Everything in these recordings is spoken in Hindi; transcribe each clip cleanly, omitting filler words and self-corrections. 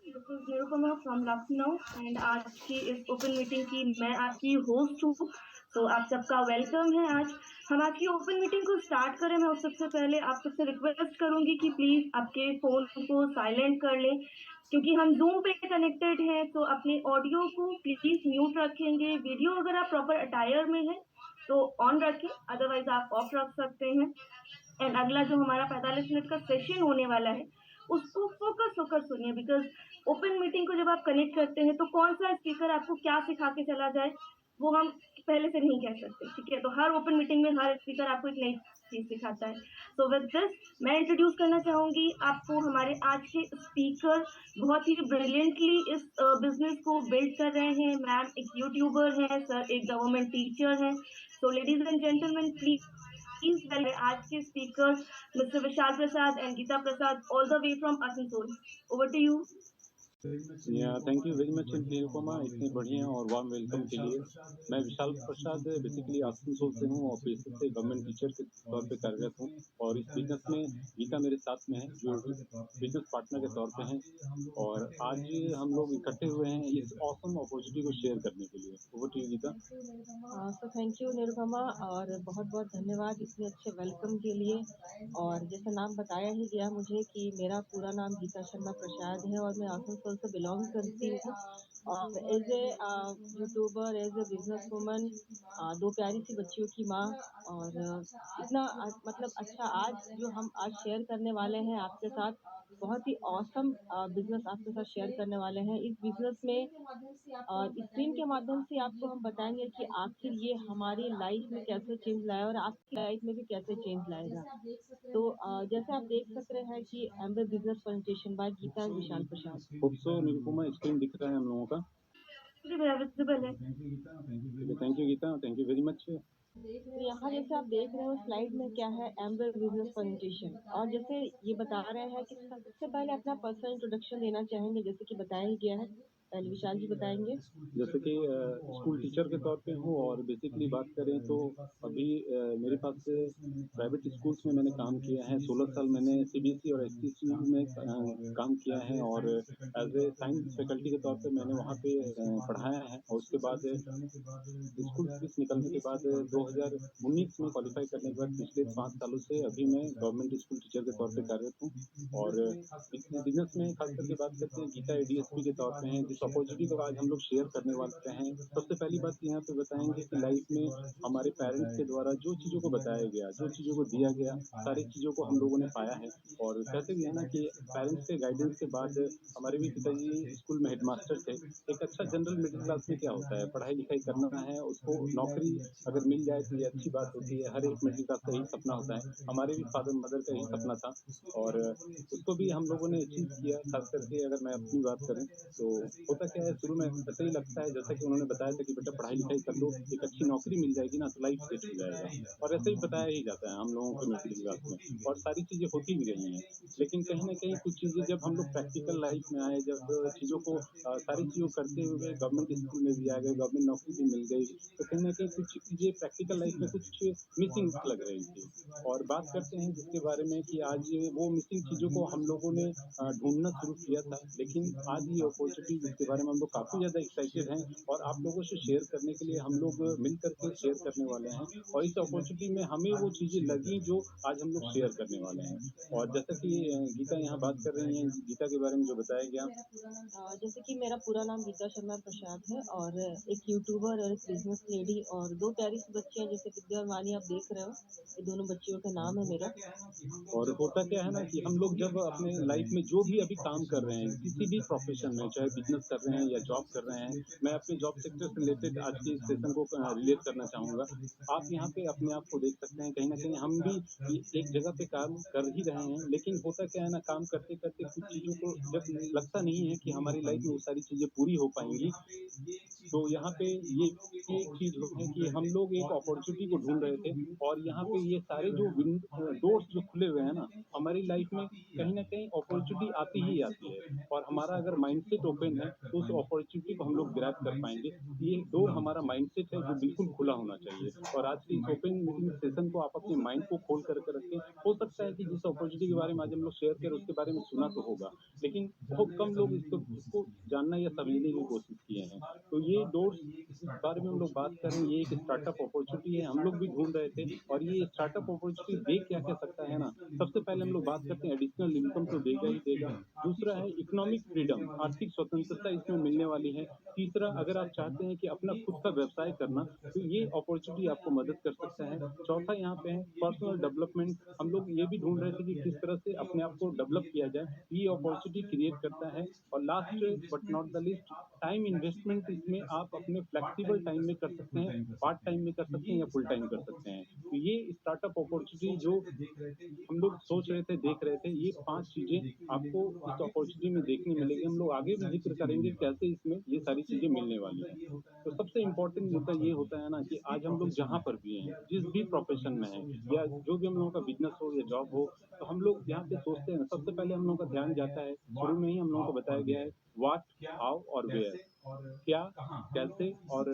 This is Nirupama from Lucknow and आज की इस ओपन मीटिंग की मैं आपकी होस्ट हूँ। तो आप सबका वेलकम है। आज हम आज की ओपन मीटिंग को स्टार्ट करें, मैं सबसे पहले आप सबसे रिक्वेस्ट करूंगी कि प्लीज आपके फोन को साइलेंट कर लें, क्योंकि हम जूम पे कनेक्टेड हैं। तो अपने ऑडियो को प्लीज म्यूट रखेंगे। वीडियो अगर आप प्रॉपर अटायर में है तो ऑन रखें, अदरवाइज आप ऑफ रख सकते हैं। एंड अगला जो हमारा 45 मिनट का सेशन होने वाला है उसको फोकस होकर सुनिए, बिकॉज ओपन मीटिंग को जब आप कनेक्ट करते हैं तो कौन सा स्पीकर आपको क्या सिखा के चला जाए वो हम पहले से नहीं कह सकते, ठीक है। तो हर ओपन मीटिंग में हर स्पीकर आपको एक नई चीज सिखाता है। सो विद दिस मैं इंट्रोड्यूस करना चाहूंगी आपको हमारे आज के स्पीकर। बहुत ही ब्रिलियंटली इस बिजनेस को बिल्ड कर रहे हैं। मैम एक यूट्यूबर है, सर एक गवर्नमेंट टीचर है। So ladies and gentlemen please welcome आज के speaker mister Vishal Prasad and Geeta Prasad all the way from Asansol. Over to you. Thank you very much Nirupama, इतने बढ़िया और वार्म वेलकम के लिए। मैं विशाल प्रसाद बेसिकली आसनसोल से हूँ और पेशे से गवर्नमेंट टीचर के तौर पे कार्यरत हूँ और इस बिजनेस में गीता मेरे साथ में है जो बिजनेस पार्टनर के तौर पे हैं। और आज हम लोग इकट्ठे हुए हैं इस ऑसम अपॉर्चुनिटी को शेयर करने के लिए। Over to you Geeta. So thank you Nirupama और बहुत बहुत धन्यवाद इतने अच्छे वेलकम के लिए। और जैसे नाम बताया ही गया मुझे कि मेरा पूरा नाम गीता शर्मा प्रसाद है और मैं आसनसोल से बिलोंग करती हूँ। और as a YouTuber, as a business woman, दो प्यारी सी बच्चियों की माँ। और इतना मतलब अच्छा आज जो हम आज शेयर करने वाले हैं आपके साथ, बहुत ही ऑसम बिजनेस आपके साथ शेयर करने वाले हैं। इस बिजनेस में और स्क्रीन के माध्यम से आपको हम बताएंगे कि आखिर ये हमारी लाइफ में कैसे चेंज लाया और आपकी लाइफ में भी कैसे चेंज लाएगा। तो जैसे आप देख सकते हैं कि amber business presentation by Geeta Vishal Prasad. Hope so Nirupama screen दिख रहा है हम लोगों का। जी भैया विजिबल है। Thank you Geeta, thank you very much. तो यहाँ जैसे आप देख रहे हो स्लाइड में क्या है, एम्बर बिजनेस प्रेजेंटेशन। और जैसे ये बता रहे हैं कि सबसे पहले अपना पर्सनल इंट्रोडक्शन देना चाहेंगे, जैसे कि बताया ही गया है। पहले विशाल जी बताएंगे। जैसे कि स्कूल टीचर के तौर पे हूँ और बेसिकली बात करें तो अभी मेरे पास प्राइवेट स्कूल्स में मैंने काम किया है। 16 साल मैंने सीबीएसई और एसटीसी में काम किया है और एज ए साइंस फैकल्टी के तौर पे मैंने वहाँ पे पढ़ाया है। और उसके बाद स्कूल फीस निकलने के बाद 2019 में क्वालिफाई करने के बाद पिछले 5 सालों से अभी मैं गवर्नमेंट स्कूल टीचर के तौर पे कार्यरत हूँ। और इस बिजनेस में खास करके बात करते हैं गीता एडीएसपी के तौर पे हैं। जिस अपॉर्चुनिटी को आज हम लोग शेयर करने वाले हैं, सबसे पहली बात यहाँ पे बताएंगे कि लाइफ में हमारे पेरेंट्स के द्वारा जो चीजों को बताया गया, जो चीजों को दिया गया, सारी चीजों को हम लोगों ने पाया है। और कहते भी है ना कि पेरेंट्स के गाइडेंस के बाद हमारे भी पिताजी स्कूल में हेडमास्टर थे। एक अच्छा जनरल मिडिल क्लास में क्या होता है, पढ़ाई लिखाई करना है, उसको नौकरी अगर मिल जाए तो ये अच्छी बात होती है। हर एक मिडिल क्लास का यही सपना होता है। हमारे भी फादर मदर का यही सपना था और उसको भी हम लोगों ने अचीव किया। खास करके अगर मैं अपनी बात करूं तो होता क्या है, शुरू में ऐसा ही लगता है जैसा कि उन्होंने बताया था कि बेटा पढ़ाई लिखाई कर लो, एक अच्छी नौकरी मिल जाएगी ना तो लाइफ सेट हो जाएगा। और ऐसे ही बताया ही जाता है हम लोगों के मिडिल क्लास में और सारी चीजें होती भी रही हैं। लेकिन कहीं ना कहीं कुछ चीजें जब हम लोग प्रैक्टिकल लाइफ में आए, जब चीजों को सारी चीजों को करते हुए गवर्नमेंट स्कूल में भी आ गए, गवर्नमेंट नौकरी भी मिल गई, तो कहीं ना कहीं कुछ चीजें प्रैक्टिकल लाइफ में कुछ मिसिंग लग रही थी। और बात करते हैं जिसके बारे में कि आज वो मिसिंग चीजों को हम लोगों ने ढूंढना शुरू किया था। लेकिन आज ये अपॉर्चुनिटी जिसके बारे में हम लोग काफी ज्यादा एक्साइटेड हैं और आप लोगों से शेयर करने के लिए हम लोग मिल करके शेयर करने वाले हैं। और इस अपॉर्चुनिटी में हमें वो चीजें लगी जो आज हम लोग शेयर करने वाले हैं। और जैसा कि गीता यहाँ बात कर रही है, गीता के बारे में जो बताया गया, जैसे कि मेरा पूरा नाम गीता शर्मा प्रसाद है और एक यूट्यूबर और एक बिजनेस लेडी और दो प्यारी सी बच्चियां जैसे विद्या और वानी आप देख रहे हो, ये दोनों बच्चियों का नाम है मेरा। और होता क्या है ना कि हम लोग जब अपने लाइफ में जो भी अभी काम कर रहे हैं, किसी भी प्रोफेशन में, चाहे बिजनेस कर रहे हैं या जॉब कर रहे हैं, मैं अपने जॉब सेक्टर से रिलेटेड आज के इस सेशन को रिलेट करना चाहूंगा। आप यहाँ पे अपने आप को देख सकते हैं, कहीं ना कहीं हम भी एक जगह पे काम कर ही रहे हैं। लेकिन होता क्या है ना, काम करते करते कुछ चीजों को जब लगता नहीं है कि हमारी लाइफ में वो सारी चीजें पूरी हो पाएंगी, तो यहाँ पे ये एक चीज़ है कि हम लोग एक अपॉर्चुनिटी को ढूँढ रहे थे और यहाँ पे ये सारे जो डोर्स जो खुले हुए हैं ना, हमारी लाइफ में कहीं न कहीं अपॉर्चुनिटी आती ही आती है और हमारा अगर माइंडसेट ओपन है, तो उस अपॉर्चुनिटी को हम लोग ग्रैब कर पाएँगे। ये डोर हमारा माइंडसेट है जो बिल्कुल खुला होना चाहिए और आज के इस ओपन मीटिंग सेशन को आप अपने माइंड को खोल कर के रखें। हो सकता है कि जिस अपॉर्चुनिटी के बारे में आज हम लोग शेयर करें उसके बारे में सुना तो होगा, लेकिन बहुत कम लोग इसको जानना या समझने की कोशिश किए हैं। तो ये डोर्स जिस बारे में हम लोग बात कर रहे हैं, ये एक स्टार्टअप अपॉर्चुनिटी है, हम लोग भी ढूँढ रहे थे और ये स्टार्टअप अपॉर्चुनिटी दे क्या-क्या सकता है ना, सबसे पहले हम लोग बात करते हैं एडिशनल इनकम तो देगा ही देगा। दूसरा है इकोनॉमिक फ्रीडम, आर्थिक स्वतंत्रता इसमें मिलने वाली है। तीसरा, अगर आप चाहते हैं कि अपना खुद का व्यवसाय करना, तो ये अपॉर्चुनिटी आपको मदद कर सकता है। चौथा यहाँ पे है पर्सनल डेवलपमेंट, हम लोग ये भी ढूँढ रहे थे कि किस तरह से अपने आप को डेवलप किया जाए, ये अपॉर्चुनिटी क्रिएट करता है। और last but not the least, time investment इसमें आप अपने फ्लेक्सिबल टाइम में कर सकते हैं, पार्ट टाइम में कर सकते हैं या फुल टाइम कर सकते हैं। तो ये स्टार्टअप अपॉर्चुनिटी जो हम लोग सोच रहे थे, देख रहे थे, ये 5 चीज़ें आपको इस अपॉर्चुनिटी में देखने मिलेगी। हम लोग आगे भी ज़िक्र करेंगे कैसे इसमें ये सारी चीज़ें मिलने वाली हैं। तो सबसे इम्पोर्टेंट मुद्दा ये होता है ना कि आज हम लोग जहाँ पर भी हैं, जिस भी प्रोफ़ेशन में हैं या जो भी हम लोगों का बिज़नेस हो या जॉब हो, तो हम लोग यहाँ पे सोचते हैं, सबसे पहले हम लोगों का ध्यान जाता है, शुरू में ही हम लोगों को बताया गया है व्हाट, हाउ और वेयर। क्या, कैसे और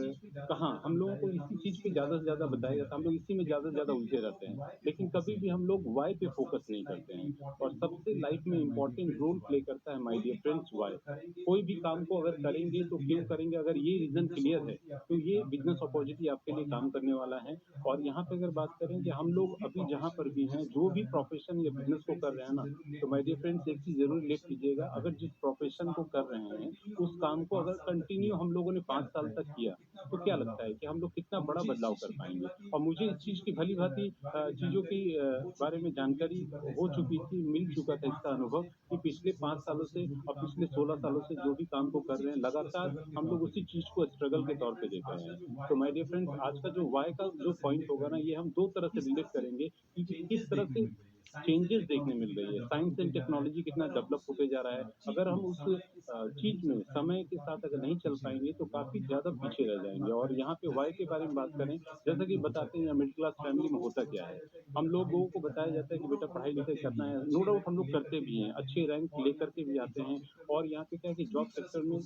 कहाँ, हम लोगों को इसी चीज़ पे ज़्यादा से ज़्यादा बताया जाता है, हम लोग इसी में ज़्यादा से ज़्यादा उलझे रहते हैं। लेकिन कभी भी हम लोग व्हाय पे फ़ोकस नहीं करते हैं और सबसे लाइफ़ में इम्पोर्टेंट रोल प्ले करता है माय डियर फ्रेंड्स व्हाय। कोई भी काम को अगर करेंगे तो क्यों करेंगे, अगर ये रीज़न क्लियर है, तो ये बिज़नेस अपॉर्चुनिटी आपके लिए काम करने वाला है। और यहाँ पे अगर बात करें कि हम लोग अभी जहाँ पर भी हैं, जो भी प्रोफ़ेशन या बिज़नेस को कर रहे हैं ना, तो माय डियर फ्रेंड्स एक चीज़ ज़रूर रिलेट कीजिएगा, अगर जिस प्रोफ़ेशन को कर रहे हैं, उस काम को अगर कंटिन्यू हम लोगों ने 5 साल तक किया, तो क्या लगता है कि हम लोग कितना बड़ा बदलाव कर पाएँगे? और मुझे इस चीज़ की भली-भाँति चीज़ों की बारे में जानकारी हो चुकी थी, मिल चुका था इसका अनुभव कि पिछले 5 सालों से और पिछले 16 सालों से जो भी काम को कर रहे हैं, लगातार हम लोग उसी चीज़ को स्ट्रगल के तौर पे देख रहे हैं। तो माय डियर फ्रेंड्स, आज का जो व्हाय का जो पॉइंट होगा ना, ये हम 2 तरह से रिलेट करेंगे कि किस तरह से चेंजेस देखने मिल रही है। साइंस एंड टेक्नोलॉजी कितना डेवलप होते जा रहा है। अगर हम उस चीज़ में समय के साथ अगर नहीं चल पाएँगे तो काफ़ी ज़्यादा पीछे रह जाएँगे। और यहाँ पे व्हाय के बारे में बात करें, जैसा कि बताते हैं मिडल क्लास फैमिली में होता क्या है। हम लोगों को बताया जाता है कि बेटा पढ़ाई-लिखाई करना है, नो डाउट हम लोग करते भी हैं, अच्छे रैंक लेकर के भी आते हैं और यहाँ पे क्या है कि जॉब सेक्टर में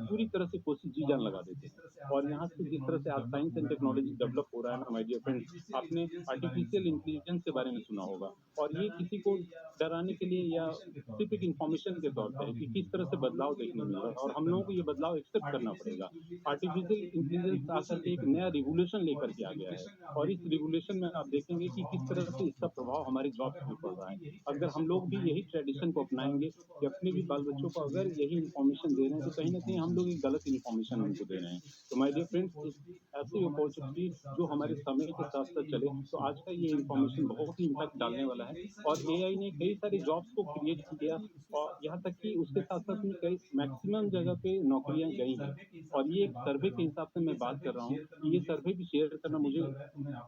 पूरी तरह से कोशिश जी-जान लगा देते हैं। और यहाँ से जिस तरह से आज साइंस एंड टेक्नोलॉजी डेवलप हो रहा है ना माय डियर फ्रेंड्स, आपने आर्टिफिशियल इंटेलिजेंस के बारे में सुना होगा और ये किसी को डराने के लिए या सिर्फ़ एक इन्फॉर्मेशन के तौर पे है कि किस तरह से बदलाव देखने मिल रहा है और हम लोगों को ये बदलाव एक्सेप्ट करना पड़ेगा। आर्टिफिशियल इंटेलिजेंस आकर के एक नया रिवॉल्यूशन लेकर के आ गया है और इस रिवॉल्यूशन में आप देखेंगे कि किस तरह से इसका प्रभाव हमारी जॉब्स पे पड़ रहा है। अगर हम लोग भी यही ट्रेडिशन को अपनाएँगे कि अपने भी बाल-बच्चों को अगर यही इन्फॉर्मेशन दे रहे हैं, तो कहीं न कहीं हम लोग एक गलत इन्फॉर्मेशन उनको दे रहे हैं। तो माय डियर फ्रेंड्स, एक ऐसी अपॉर्चुनिटी जो हमारे समय के साथ-साथ चले, तो आज का ये इन्फॉर्मेशन बहुत ही इम्पैक्ट डालने वाला है और एआई ने कई सारे जॉब्स को क्रिएट किया और यहाँ तक कि उसके साथ-साथ में कई मैक्सिमम जगह पे नौकरियाँ गई हैं। और ये एक सर्वे के हिसाब से मैं बात कर रहा हूँ कि ये सर्वे भी शेयर करना मुझे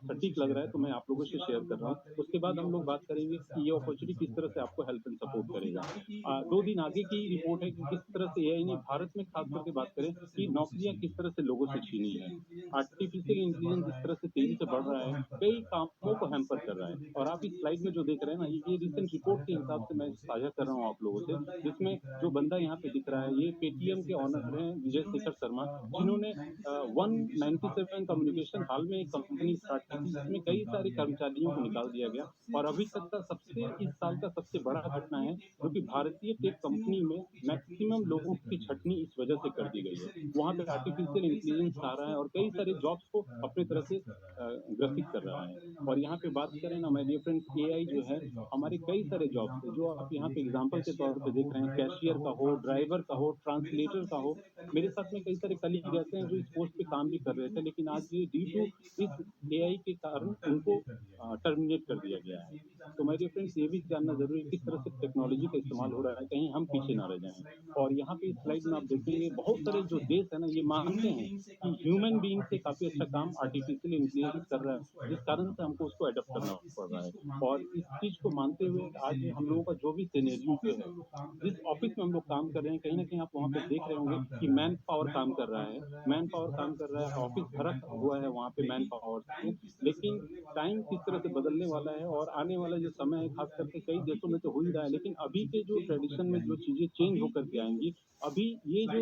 सटीक लग रहा है, तो मैं आप लोगों से शेयर कर रहा हूँ। उसके बाद हम लोग बात करेंगे कि ये अपॉर्चुनिटी किस तरह से आपको हेल्प एंड सपोर्ट करेगा। 2 दिन आगे की रिपोर्ट है कि किस तरह से एआई ने भारत में खास करके बात करें कि नौकरियाँ किस तरह से लोगों से छीनी है। आर्टिफिशियल इंटेलिजेंस जिस तरह से तेज़ी से बढ़ रहा है, कई कामों को हैम्पर कर रहा है और आप इस स्लाइड में जो देख रहे हैं ना, ये रिसेंट रिपोर्ट के हिसाब से मैं साझा कर रहा हूँ आप लोगों से, जिसमें जो बंदा यहाँ पे दिख रहा है, ये पेटीएम के ओनर हैं विजय शेखर शर्मा, जिन्होंने 197 कम्युनिकेशन हाल में एक कंपनी स्टार्ट की थी, जिसमें कई सारे कर्मचारियों को निकाल दिया गया और अभी तक का सबसे इस साल का सबसे बड़ा घटना है, जो कि भारतीय टेक कंपनी में मैक्सिमम लोगों की छँटनी इस वजह से कर दी गई है। वहाँ पे आर्टिफिशियल इंटेलिजेंस आ रहा है और कई सारे जॉब्स को अपनी तरह से ग्रसित कर रहा है। और यहाँ पे बात करें ना माय डियर फ्रेंड्स, एआई जो है हमारे कई सारे जॉब्स है, जो आप यहाँ पे एग्ज़ाम्पल के तौर पे देख रहे हैं, कैशियर का हो, ड्राइवर का हो, ट्रांसलेटर का हो। मेरे साथ में कई सारे कलीग रहते हैं जो इस पोस्ट पे काम भी कर रहे थे, लेकिन आज ये ड्यू टू इस एआई के कारण उनको टर्मिनेट कर दिया गया है। तो माय डियर फ्रेंड्स, ये भी जानना ज़रूरी है किस तरह से टेक्नोलॉजी का इस्तेमाल हो रहा है, कहीं हम पीछे ना रह जाएँ। और यहाँ पे इस स्लाइड में आप देखेंगे बहुत सारे जो देश है ना, ये मानते हैं कि ह्यूमन बीइंग से काफ़ी अच्छा काम आर्टिफिशियल इंटेलिजेंस कर रहा है, जिस कारण से हमको उसको अडॉप्ट करना पड़ रहा है। और इस चीज़ को मानते हुए आज हम लोगों का जो भी सिनेरियो है, जिस ऑफ़िस में हम लोग काम कर रहे हैं, कहीं न कहीं आप वहाँ पे देख रहे होंगे कि मैन पावर काम कर रहा है, मैन पावर काम कर रहा है, ऑफ़िस भरा हुआ है वहाँ पे मैन पावर से। लेकिन टाइम किस तरह से बदलने वाला है और आने वाला जो समय है, ख़ास करके कई देशों में तो हो ही रहा है, लेकिन अभी के जो ट्रेडिशन में जो चीज़ें चेंज होकर के आएँगी, अभी ये जो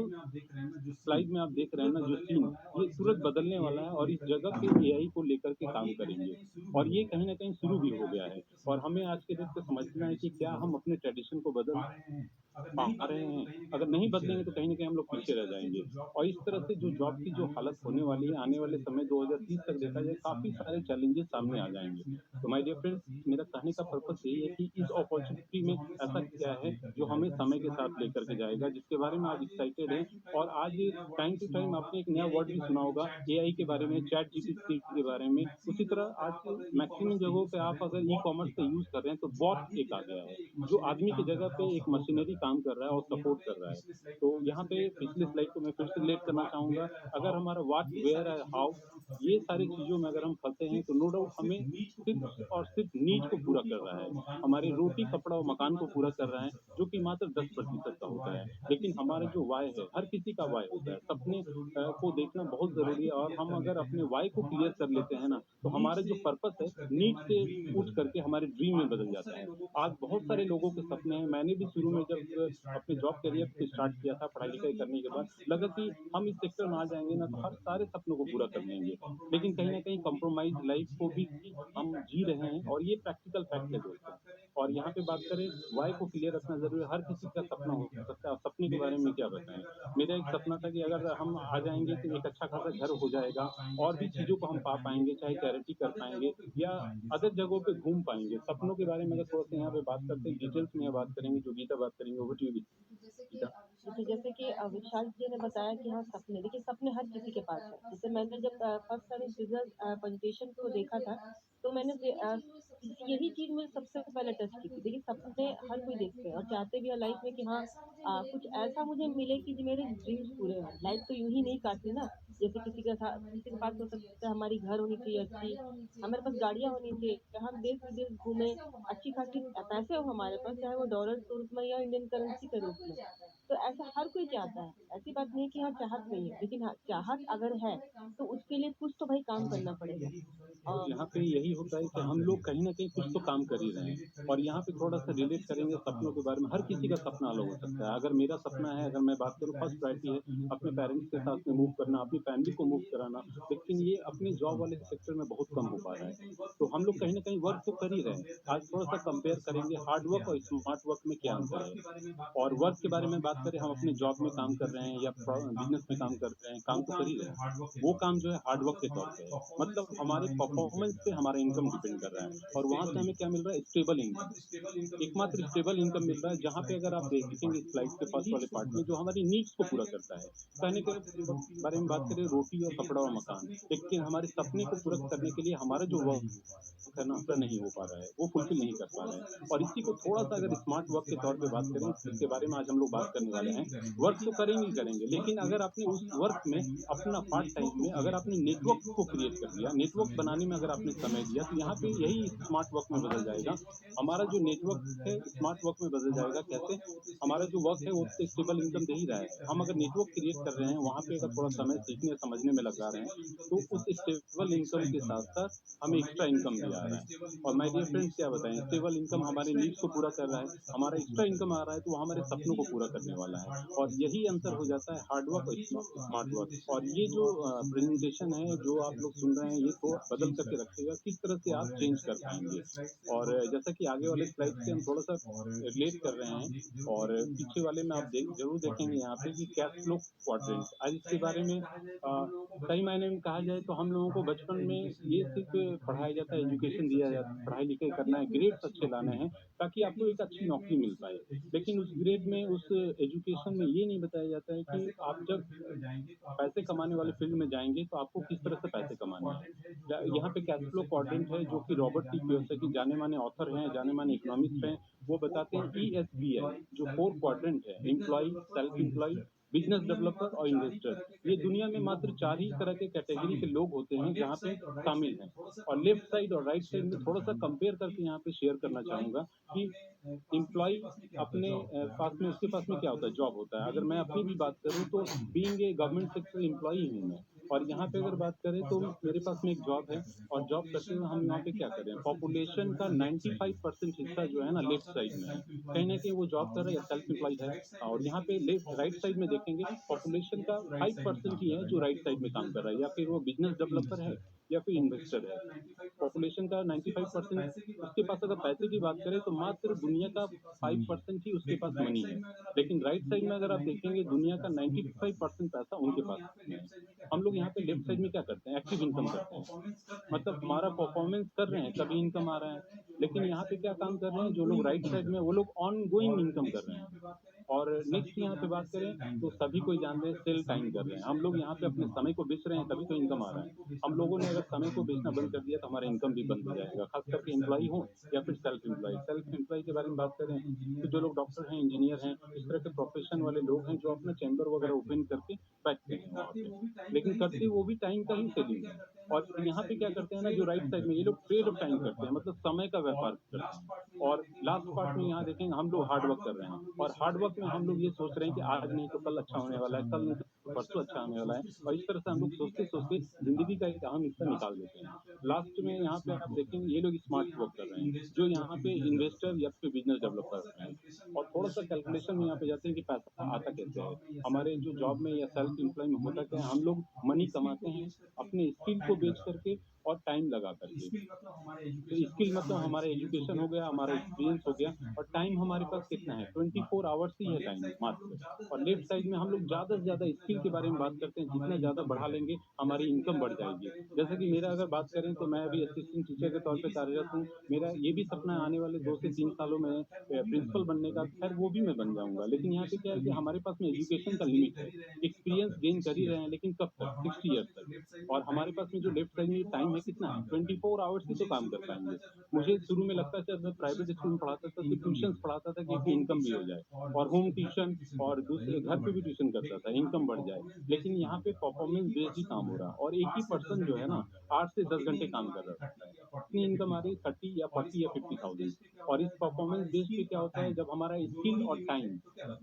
स्लाइड में आप देख रहे हैं ना जो सीन, ये तुरंत बदलने वाला है और इस जगह पे एआई को लेकर के काम करेंगे। और ये कहीं न कहीं शुरू भी हो गया है और हमें आज के डेट पे समझना है कि क्या हम अपने ट्रेडिशन को बदल पा रहे हैं। अगर नहीं बदलेंगे तो कहीं न कहीं हम लोग पीछे रह जाएँगे। और इस तरह से जो जॉब की जो हालत होने वाली है, आने वाले समय 2030 तक देखा जाए काफ़ी सारे चैलेंजेस सामने आ जाएँगे। तो माय डियर फ्रेंड्स, मेरा कहने का पर्पस यही है कि इस अपॉर्च्युनिटी में ऐसा क्या है जो हमें समय के साथ लेकर के जाएगा, जिसके बारे में आप एक्साइटेड हैं। और आज टाइम टू टाइम आपने एक नया वर्ड भी सुना होगा एआई के बारे में, चैट जीपीटी के बारे में। उसी तरह आज मैक्सिमम जगहों पे आप अगर ई-कॉमर्स का यूज़ कर रहे हैं तो बॉट एक आ गया है, जो आदमी की जगह पे एक मशीनरी काम कर रहा है और सपोर्ट कर रहा है। तो यहाँ पे पिछले स्लाइड को मैं फिर से रिलेट करना चाहूँगा, अगर हमारा व्हाट, वेयर एंड हाउ ये सारी चीज़ों में अगर हम फँसे हैं तो नो डाउट हमें सिर्फ़ और सिर्फ़ नीड को पूरा कर रहा है। हमारी रोटी, कपड़ा और मकान को पूरा कर रहा है, जो कि मात्र 10% का होता है। लेकिन हमारा जो व्हाय है, हर किसी का व्हाय होता है। सपने को देखना बहुत ज़रूरी है और हम अगर अपने व्हाय को क्लियर कर लेते हैं ना, तो हमारा जो पर्पस है, नीड से उठ करके हमारे ड्रीम में बदल जाता है। आज बहुत सारे लोगों के सपने हैं, मैंने भी शुरू में जब अपने जॉब करियर को स्टार्ट किया था, पढ़ाई-लिखाई करने के बाद, लगा कि हम इस सेक्टर में आ जाएँगे ना, तो हर सारे सपनों को पूरा कर लेंगे। लेकिन कहीं न कहीं कंप्रोमाइज़ लाइफ़ को भी हम जी रहे हैं और ये प्रैक्टिकल फैक्ट है दोस्तों। और यहाँ पे बात करें व्हाय को क्लियर रखना ज़रूरी है, हर किसी का सपना हो सकता है। सपने के बारे में क्या बताएँ? मेरा एक सपना था कि अगर हम आ जाएँगे तो एक अच्छा खासा घर हो जाएगा और भी चीज़ों को हम पा पाएँगे, चाहे चैरिटी कर पाएँगे या अदर जगहों पे घूम पाएँगे। सपनों के बारे में अगर थोड़ा-सा यहाँ पे बात करते हैं, डिटेल्स में यहाँ बात करेंगे, जो गीता बात करेंगी, ओवर टू यू गीता। देखिए, जैसे कि विशाल जी ने बताया कि हाँ, सपने देखिए सपने हर किसी के पास हैं। जैसे मैंने जब फर्स्ट टाइम इस बिज़नेस प्रेज़ेंटेशन को देखा था, तो मैंने यही चीज़ मुझे सबसे पहले टच की थी। देखिए, सपने हर कोई देखते हैं और चाहते भी हैं लाइफ़ में कि हाँ कुछ ऐसा मुझे मिले कि जो मेरे ड्रीम्स पूरे हों। लाइफ़ तो यूँ ही नहीं काटनी ना, जैसे किसी के पास हो सकता है हमारी घर होनी चाहिए अच्छी, हमारे पास गाड़ियाँ होनी चाहिए, हम देश-विदेश घूमें, अच्छी खासी पैसे हो हमारे पास, चाहे वो डॉलर के रूप में या इंडियन करेंसी के रूप में। तो ऐसा हर कोई चाहता है, ऐसी बात नहीं है कि हाँ, चाहत नहीं है, लेकिन हाँ, चाहत अगर है, तो उसके लिए कुछ तो भाई काम करना पड़ेगा। यहाँ पे यही होता है कि हम लोग कहीं न कहीं कुछ तो काम कर ही रहे हैं और यहाँ पे थोड़ा-सा रिलेट करेंगे सपनों के बारे में। हर किसी का सपना अलग हो सकता है। अगर मेरा सपना है, अगर मैं बात करूँ, फर्स्ट प्रायोरिटी है अपने पेरेंट्स के साथ में मूव करना, अपनी फैमिली को मूव कराना, लेकिन ये अपने जॉब वाले सेक्टर में बहुत कम हो पा रहा है। तो हम लोग कहीं न कहीं वर्क तो कर ही रहे हैं। आज थोड़ा-सा कंपेयर करेंगे हार्ड वर्क और स्मार्ट वर्क में क्या अंतर है। और वर्क के बारे में बात करें, हम अपने जॉब में काम कर रहे हैं या बिज़नेस में काम कर रहे हैं, काम तो कर ही रहे हैं। वो काम जो है हार्ड वर्क के तौर पे है। मतलब हमारे परफॉर्मेंस पे हमारा इनकम डिपेंड कर रहा है और वहाँ से हमें क्या मिल रहा है? Stable income. एकमात्र स्टेबल इनकम मिल रहा है जहाँ पे अगर आप देखेंगे स्लाइड के फर्स्ट वाले पार्ट में जो हमारी नीड्स को पूरा करता है। कहने के बारे में बात करें रोटी और कपड़ा और मकान, लेकिन हमारे सपने को पूरा करने के लिए हमारा जो वर्क है ना, पूरा नहीं हो पा रहा है, वो फुलफिल नहीं कर पा रहे हैं। और इसी को थोड़ा-सा अगर स्मार्ट वर्क के तौर पे बात करें, जिसके बारे में आज हम लोग बात करने वाले हैं। वर्क तो करेंगे ही करेंगे, लेकिन अगर आपने उस वर्क में अपना पार्ट टाइम में अगर आपने नेटवर्क को क्रिएट कर लिया, नेटवर्क बनाने में अगर आपने समय दिया, तो यहाँ पे यही स्मार्ट वर्क में बदल जाएगा। हमारा जो नेटवर्क है स्मार्ट वर्क में बदल जाएगा कैसे? हमारा जो वर्क है वो तो स्टेबल इनकम दे ही रहा है। हम अगर नेटवर्क क्रिएट कर रहे हैं, वहाँ पे अगर थोड़ा समय सीखने समझने में लगा रहे हैं, तो उस स्टेबल इनकम के साथ-साथ हमें एक्स्ट्रा इनकम भी आ रहा है। और माय डियर फ्रेंड्स, क्या बताएँ, स्टेबल इनकम हमारे नीड्स को पूरा कर रहा है, हमारा एक्स्ट्रा इनकम आ रहा है तो वो हमारे सपनों को पूरा करने वाला है। और यही अंतर हो जाता है हार्ड वर्क और स्मार्ट वर्क। और ये जो प्रेज़ेंटेशन है, जो आप लोग सुन रहे हैं, ये तो बदल करके रखिएगा, किस तरह से आप चेंज कर पाएँगे। और जैसा कि आगे वाले स्लाइड से हम थोड़ा-सा रिलेट कर रहे हैं और पीछे वाले में आप ज़रूर देखेंगे यहाँ पे कि कैश फ्लो क्वाड्रेंट। आज इसके बारे में सही मायने में कहा जाए तो हम लोगों को बचपन में ये सिर्फ़ पढ़ाया जाता है, एजुकेशन दिया जाता है, पढ़ाई-लिखाई करना है, ग्रेड्स अच्छे लाने हैं, ताकि आपको एक अच्छी नौकरी मिल पाए। लेकिन उस ग्रेड में, उस एजुकेशन में ये नहीं बताया जाता है कि आप जब पैसे कमाने वाले फील्ड में जाएँगे तो आपको किस तरह से पैसे कमाने हैं। यहाँ पे कैश फ्लो क्वाड्रेंट है जो कि रॉबर्ट टी कियोसाकी जाने-माने ऑथर हैं, जाने-माने इकोनॉमिस्ट हैं, वो बताते हैं ईएसबीआई जो 4 क्वाड्रेंट है, employee, self employee, business developer और इन्वेस्टर। ये दुनिया में मात्र 4 ही तरह के कैटेगरी के लोग होते हैं जहाँ पे शामिल हैं। और लेफ्ट साइड और राइट साइड में थोड़ा-सा कंपेयर करके यहाँ पे शेयर करना चाहूँगा कि एम्प्लॉयी अपने पास में उसके पास में क्या होता है, जॉब होता है। अगर मैं अपनी भी बात करूँ तो being a government sector employee हूँ मैं। और यहाँ पे अगर बात करें तो मेरे पास में एक जॉब है और जॉब करते हुए हम यहाँ पे क्या कर रहे हैं, पॉपुलेशन का 95% हिस्सा जो है ना लेफ्ट साइड में है। कहीं न कहीं वो जॉब कर रहा है या सेल्फ एम्प्लॉयड है। और यहाँ पे लेफ्ट राइट साइड में देखेंगे पॉपुलेशन का 5% ही है जो राइट साइड में काम कर रहा है, या फिर वो बिज़नेस डेवलपर है या फिर इन्वेस्टर है। पॉपुलेशन का 95% उसके पास अगर पैसे की बात करें तो मात्र दुनिया का 5% ही उसके पास मनी है। लेकिन राइट साइड में अगर आप देखेंगे दुनिया का 95% पैसा उनके पास है। हम लोग यहाँ पे लेफ्ट साइड में क्या करते हैं, एक्टिव इनकम करते हैं। मतलब हमारा परफॉर्मेंस कर रहे हैं तभी इनकम आ रहा है। लेकिन यहाँ पे क्या काम कर रहे हैं जो लोग राइट साइड में, वो लोग ऑनगोइंग इनकम कर रहे हैं। और नेक्स्ट यहाँ पे बात करें तो सभी कोई जान रहे हैं सेल टाइम कर रहे हैं। हम लोग यहाँ पे अपने समय को बेच रहे हैं तभी तो इनकम आ रहा है। हम लोगों ने अगर समय को बेचना बंद कर दिया तो हमारा इनकम भी बंद हो जाएगा, खास करके एम्प्लॉई हो या फिर सेल्फ एम्प्लॉय। सेल्फ एम्प्लॉय के बारे में बात करें तो जो लोग डॉक्टर हैं, इंजीनियर हैं, इस तरह के प्रोफेशन वाले लोग हैं जो अपना चैम्बर वगैरह ओपन करके बैठते हैं वहाँ पे, लेकिन करते वो भी टाइम का ही सेलिंग है। और यहाँ पे क्या करते हैं ना, जो राइट साइड में ये लोग ट्रेड ऑफ टाइम करते हैं, मतलब समय का व्यापार करते हैं। और लास्ट पार्ट में यहाँ देखेंगे हम लोग हार्ड वर्क कर रहे हैं, और हार्ड वर्क में हम लोग ये सोच रहे हैं कि आज नहीं तो कल अच्छा होने वाला है, कल नहीं तो परसों अच्छा होने वाला है। और इस तरह से हम लोग सोचते सोचते जिंदगी का एक अहम हिस्सा निकाल देते हैं। लास्ट में यहाँ पे आप देखेंगे ये लोग स्मार्ट वर्क कर रहे हैं, जो यहाँ पे इन्वेस्टर या फिर बिजनेस डेवलपर हैं। और थोड़ा सा कैलकुलेशन में यहाँ पे जाते हैं कि पैसा आता कैसे है। हमारे जो जॉब में या सेल्फ एम्प्लॉय में होता क्या है, हम लोग मनी कमाते हैं अपने स्किल को बेच करके और टाइम लगा करके। तो स्किल मतलब हमारा एजुकेशन हो गया, हमारा एक्सपीरियंस हो गया, और टाइम हमारे पास कितना है, 24 आवर्स ही है टाइम मात्र। और लेफ्ट साइड में हम लोग ज़्यादा से ज़्यादा स्किल के बारे में बात करते हैं, जितना ज़्यादा बढ़ा लेंगे हमारी इनकम बढ़ जाएगी। जैसे कि मेरा अगर बात करें तो मैं अभी असिस्टेंट टीचर के तौर पे कार्यरत हूँ। मेरा ये भी सपना है आने वाले 2 से 3 सालों में प्रिंसिपल बनने का, खैर वो भी मैं बन जाऊँगा। लेकिन यहाँ पे क्या है कि हमारे पास में एजुकेशन का लिमिट है। एक्सपीरियंस गेन कर ही रहे हैं, लेकिन कब तक? 60 ईयर्स तक। और हमारे पास में जो लेफ्ट साइड में टाइम है कितना है, 24 आवर्स ही तो काम कर पाएँगे। मुझे शुरू में लगता था जब मैं प्राइवेट स्कूल में पढ़ाता था तो ट्यूशन्स पढ़ाता था कि इनकम भी हो जाए, और होम ट्यूशन और दूसरे घर पे भी ट्यूशन करता था, इनकम बढ़ जाए। लेकिन यहाँ पे परफॉर्मेंस बेस्ड ही काम हो रहा है, और एक ही पर्सन जो है ना 8 से 10 घंटे काम कर रहा है। कितनी इनकम आ रही है, 30 या 40 या 50,000। और इस परफॉर्मेंस बेस्ड पे क्या होता है, जब हमारा स्किल और टाइम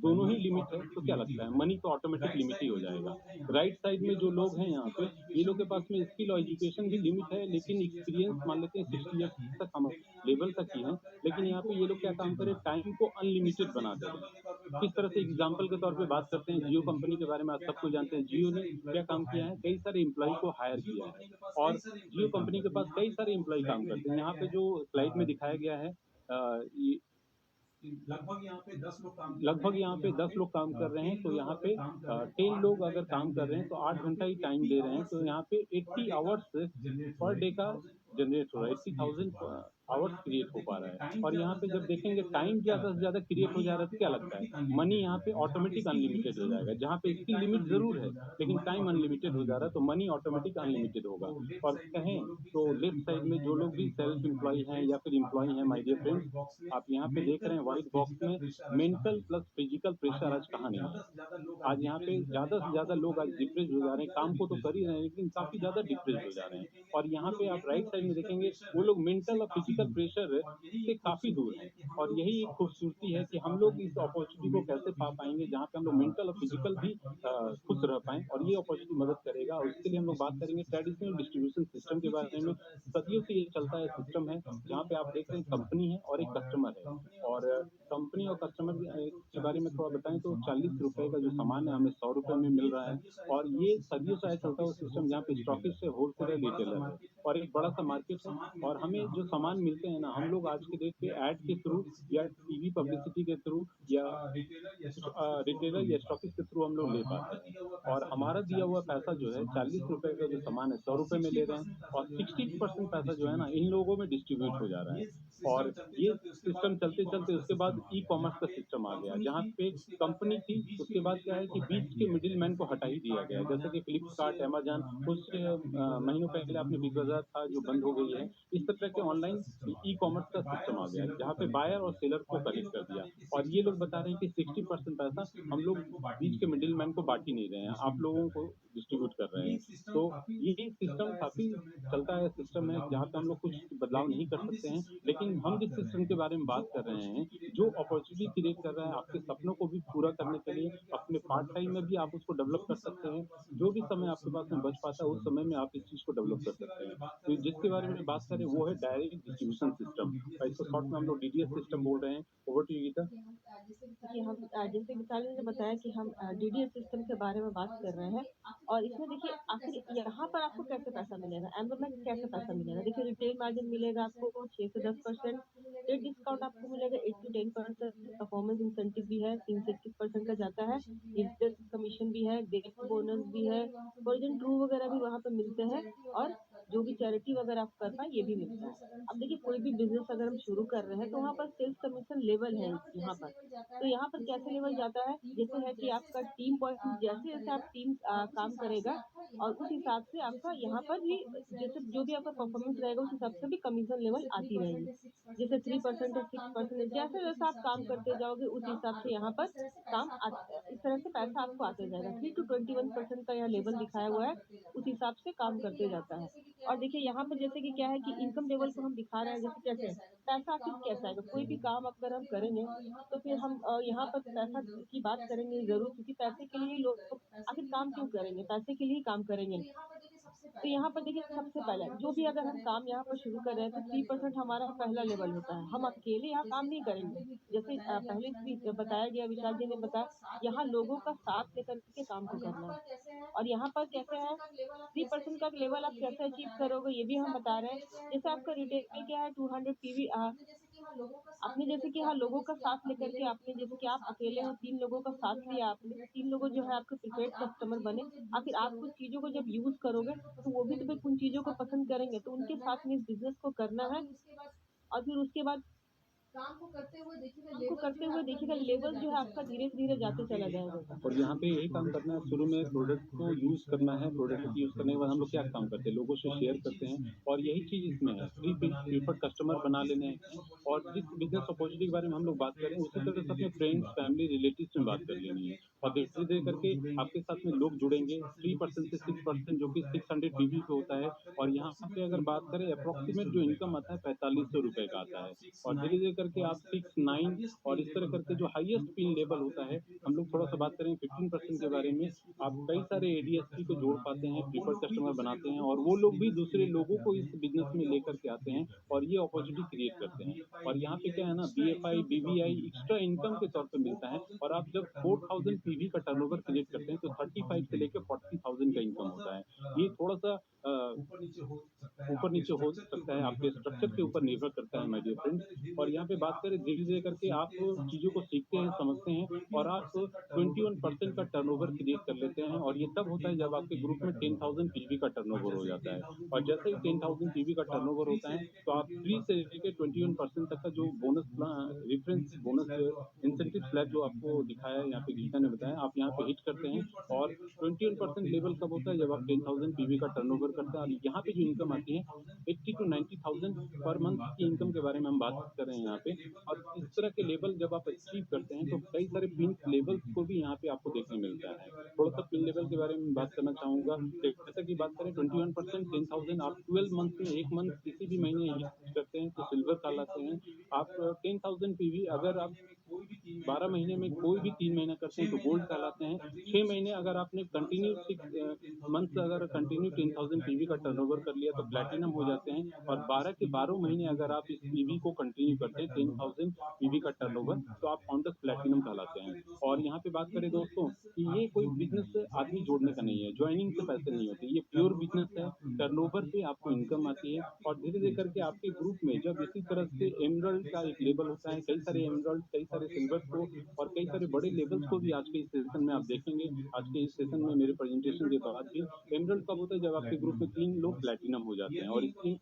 दोनों ही लिमिट है तो क्या लगता है, मनी तो ऑटोमेटिक लिमिट ही हो जाएगा। राइट साइड में जो लोग हैं यहाँ पे, ये लोग के पास में स्किल और एजुकेशन भी लिमिट है, लेकिन एक्सपीरियंस मान लेते हैं 60 ईयर्स तक हम लेवल तक ही है। लेकिन यहाँ पे ये लोग क्या काम करें, टाइम को अनलिमिटेड बना दे रहे हैं। किस तरह से एग्जाम्पल के तौर पे बात करते हैं, जियो कंपनी के बारे में आप सबको जानते हैं। जियो ने क्या काम किया है, कई सारे एम्प्लॉय को हायर किया है, और जियो कंपनी के पास कई सारे एम्प्लॉय काम करते हैं। यहाँ पे जो स्लाइड में दिखाया गया है, ये लगभग यहाँ पे 10 लोग काम कर रहे हैं, तो यहाँ पे 10 लोग अगर काम कर रहे हैं तो 8 घंटा ही टाइम दे रहे हैं, तो यहाँ पे 80 आवर्स पर डे का जनरेट हो रहा है, 80,000 आवर्स क्रिएट हो पा रहा है। और यहाँ पे जब देखेंगे टाइम ज़्यादा से ज़्यादा क्रिएट हो जा रहा है तो क्या लगता है, मनी यहाँ पे ऑटोमेटिक अनलिमिटेड हो जाएगा। जहाँ पे इसकी लिमिट ज़रूर है, लेकिन टाइम अनलिमिटेड हो जा रहा है, तो मनी ऑटोमेटिक अनलिमिटेड होगा। और कहें तो लेफ्ट साइड में जो लोग भी सेल्फ एम्प्लॉय हैं या फिर एम्प्लॉय हैं, माय डियर फ्रेंड्स, आप यहाँ पे देख रहे हैं व्हाइट बॉक्स में मेंटल प्लस फिजिकल प्रेशर आज कहाँ नहीं है। आज यहाँ पे ज़्यादा से ज़्यादा लोग आज डिप्रेस हो जा रहे हैं, काम को तो कर ही रहे हैं लेकिन काफ़ी ज़्यादा डिप्रेस हो जा रहे हैं। और यहाँ पे आप राइट साइड में देखेंगे वो लोग मेंटल और फिजिकल प्रेशर से काफ़ी दूर हैं। और यही एक खूबसूरती है कि हम लोग इस अपॉर्चुनिटी को कैसे पा पाएँगे जहाँ पे हम लोग मेंटल और फिजिकल भी खुश रह पाएँ, और ये अपॉर्चुनिटी मदद करेगा। और इसके लिए हम लोग बात करेंगे ट्रेडिशनल डिस्ट्रीब्यूशन सिस्टम के बारे में। सदियों से ये चलता है सिस्टम है, जहाँ पे आप देख रहे हैं कंपनी है और एक कस्टमर है। और कंपनी और कस्टमर के बारे में थोड़ा बताएँ तो ₹40 का जो सामान है हमें ₹100 में मिल रहा है। और ये सदियों से चलता हुआ सिस्टम, जहाँ पे स्टॉकिस्ट है, होलसेलर, रिटेलर है, और एक बड़ा-सा मार्केट है और हमें जो सामान मिलते हैं ना, हम लोग आज के डेट पे ऐड के थ्रू या टीवी पब्लिसिटी के थ्रू या रिटेलर या स्टॉकिस्ट के थ्रू हम लोग ले पाते हैं और हमारा दिया हुआ पैसा जो है ₹40 का जो सामान है ₹100 में ले रहे हैं और 60% पैसा जो है ना इन लोगों में डिस्ट्रीब्यूट हो जा रहा है और ये सिस्टम चलते चलते उसके बाद ई कॉमर्स का सिस्टम आ गया जहाँ पे कंपनी थी उसके बाद क्या है कि बीच के मिडिल मैन को हटा ही दिया गया जैसे कि फ्लिपकार्ट अमेजन कुछ महीनों पहले आपने बिग बाजार था जो बंद हो गई है इस तरह के ऑनलाइन ई कॉमर्स का सिस्टम आ गया है जहाँ पे बायर और सेलर को कनेक्ट कर दिया और ये लोग बता रहे हैं कि 60% पैसा हम लोग बीच के मिडिल मैन को बांट ही नहीं रहे हैं आप लोगों को डिस्ट्रीब्यूट कर रहे हैं तो ये सिस्टम काफी चलता है सिस्टम है जहाँ पे हम लोग कुछ बदलाव नहीं कर सकते हैं लेकिन हम जिस सिस्टम के बारे में बात कर रहे हैं जो अपॉर्चुनिटी क्रिएट कर रहा है आपके सपनों को भी पूरा करने के लिए अपने पार्ट टाइम में भी आप उसको डेवलप कर सकते हैं जो भी समय आपके पास में बच पाता है उस समय में आप इस चीज को डेवलप कर सकते हैं तो जिसके बारे में बात करें वो है डायरेक्ट डिस्ट्रीब्यूशन सिस्टम इसको शॉर्ट में हम लोग डीडीएस सिस्टम बोल रहे हैं ओवर टू गीता देखिए हम जैसे मिताली ने बताया कि हम डीडीएस सिस्टम के बारे में बात कर रहे हैं और इसमें देखिए आखिर यहाँ पर आपको कैसे पैसा मिलेगा एम्बर में कैसे पैसा मिलेगा देखिए रिटेल मार्जिन मिलेगा आपको 6 से 10%। रेट डिस्काउंट आपको मिलेगा 8 to 10%। परफॉर्मेंस इंसेंटिव भी है 3 से 21% का जाता है। इंटरेस्ट कमीशन भी है डेट बोनस भी है वर्जन ट्रू वगैरह भी वहाँ पे मिलते हैं और जो भी चैरिटी वगैरह आप कर पाए ये भी मिलता है। अब देखिए कोई भी बिजनेस अगर हम शुरू कर रहे हैं तो वहाँ पर सेल्स कमीशन लेवल है यहाँ पर। तो यहाँ पर कैसे लेवल जाता है जैसे है कि आपका टीम पॉइंट जैसे जैसे आप टीम काम करेगा और उस हिसाब से आपका यहाँ पर भी जैसे जो भी आपका परफॉर्मेंस रहेगा उस हिसाब से भी कमीशन लेवल आती रहेगी। जैसे 3% है 6% जैसे जैसे आप काम करते जाओगे उस हिसाब से यहाँ पर इस तरह से पैसा आपको आते जाएगा। 3 to 21% का यहाँ लेवल दिखाया हुआ है उस हिसाब से काम करते जाता है। और देखिए यहाँ पर जैसे कि क्या है कि इनकम लेवल को हम दिखा रहे हैं जैसे कैसे पैसा आखिर कैसा आएगा कोई भी काम अगर हम करेंगे तो फिर हम यहाँ पर पैसा की बात करेंगे जरूर क्योंकि पैसे के लिए लोग आखिर काम क्यों करेंगे पैसे के लिए काम करेंगे। तो यहाँ पर देखिए सबसे पहले जो भी अगर हम काम यहाँ पर शुरू कर रहे हैं तो 3% हमारा पहला लेवल होता है। हम अकेले यहाँ काम नहीं करेंगे जैसे पहले भी बताया गया विशाल जी ने बताया यहाँ लोगों का साथ लेकर के काम को करना है। और यहाँ पर कैसे है 3% का लेवल आप कैसे अचीव करोगे ये भी हम बता रहे हैं। जैसे आपका रिटेल क्या है 200 पीवी आपने जैसे कि हाँ लोगों का साथ लेकर के आपने जैसे कि आप अकेले हो 3 लोगों का साथ लिया आपने 3 लोगों जो है आपके प्रीपेड कस्टमर बने। आखिर आप कुछ चीजों को जब यूज करोगे तो वो भी तो फिर उन चीजों को पसंद करेंगे तो उनके साथ में इस बिजनेस को करना है। और फिर उसके बाद काम को करते हुए देखिएगा लेवल जो है आपका धीरे धीरे जाते चला जाएगा। और यहाँ पे यही काम करना है शुरू में प्रोडक्ट को यूज करना है प्रोडक्ट को यूज करने के बाद हम लोग क्या काम करते हैं लोगों से शेयर करते हैं और यही चीज इसमें है प्रीफर्ड कस्टमर बना लेने हैं और जिस बिजनेस अपॉर्चुनिटी के बारे में हम लोग बात करें उसी तरह से अपने फ्रेंड्स फैमिली रिलेटिव्स में बात कर लेनी है और धीरे धीरे करके आपके साथ में लोग जुड़ेंगे 3% से 6% जो कि 600 बीबी पे होता है और यहाँ पे अगर बात करें अप्रोक्सीमेट जो इनकम आता है 4500 रुपए का आता है और धीरे धीरे करके आप 6, 9 और इस तरह करके जो हाईएस्ट पिन लेवल होता है हम लोग थोड़ा सा बात करें 15% के बारे में आप कई सारे एडीएसपी को जोड़ पाते हैं प्रीफर्ड कस्टमर बनाते हैं और वो लोग भी दूसरे लोगों को इस बिजनेस में लेकर के आते हैं और ये अपॉर्चुनिटी क्रिएट करते हैं और यहाँ पे क्या है ना बीएफआई बीबीआई एक्स्ट्रा इनकम के तौर पर मिलता है और आप जब 4000 पीवी का टर्नओवर क्रिएट करते हैं तो 35 से लेकर 40,000 का इनकम होता है। ये थोड़ा सा ऊपर नीचे हो सकता है आपके स्ट्रक्चर के ऊपर निर्भर करता है माय डियर फ्रेंड्स और यहाँ पे बात करें धीरे धीरे करके आप चीजों को सीखते हैं समझते हैं और आप 21% का टर्नओवर क्रिएट कर लेते हैं और ये तब होता है जब आपके ग्रुप में 10,000 पीवी का टर्नओवर हो जाता है और जैसे ही 10,000 पीवी का टर्नओवर होता है तो आप 3 से लेकर 21% तक का जो bonus reference bonus incentive flag जो आपको दिखाया यहाँ पे गीता ने बताया आप यहाँ पे हिट करते हैं और 21% लेवल कब होता है जब आप 10,000 पीवी का टर्नओवर करते हैं और यहाँ पे जो इनकम आती है 80 to 90,000 पर मंथ की इनकम के बारे में हम बात कर रहे हैं यहाँ पे और इस तरह के लेवल जब आप अचीव करते हैं तो कई सारे पिन लेवल्स को भी यहाँ पे आपको देखने मिलता है। थोड़ा सा पिन लेवल के बारे में बात करना चाहूंगा जैसा कि बात करें 21% 10,000 आप 12 मंथ में एक मंथ किसी भी महीने हिट करते हैं तो सिल्वर कहलाते हैं। आप 10,000 पीवी अगर आप 12 महीने में कोई भी 3 महीना करते हैं तो गोल्ड कहलाते हैं। 6 महीने अगर आपने कंटिन्यू 6 मंथ्स अगर कंटिन्यू 10,000 पीवी का टर्नओवर कर लिया तो प्लैटिनम हो जाते हैं, और 12 के 12 महीने अगर आप इस पीवी को कंटिन्यू करते हैं 10,000 पीवी का टर्नओवर, तो आप ऑन द प्लैटिनम कहलाते हैं। और यहाँ पे बात करें दोस्तों कि ये कोई बिज़नेस आदमी जोड़ने का नहीं है, जॉइनिंग से पैसे नहीं होते, ये प्योर बिज़नेस है, टर्नओवर पे आपको इनकम आती है, और धीरे-धीरे करके आपके ग्रुप में जब इसी तरह से एमराल्ड का एक लेवल होता है, कई सारे एमराल्ड, कई सारे सिल्वर को और कई सारे बड़े लेवल्स को भी आज के इस सेशन में आप देखेंगे। आज के इस सेशन में मेरे प्रेजेंटेशन के बाद भी एमराल्ड कब होता है, जब आपके ग्रुप में 3 लोग प्लैटिनम हो जाते हैं, और इसकी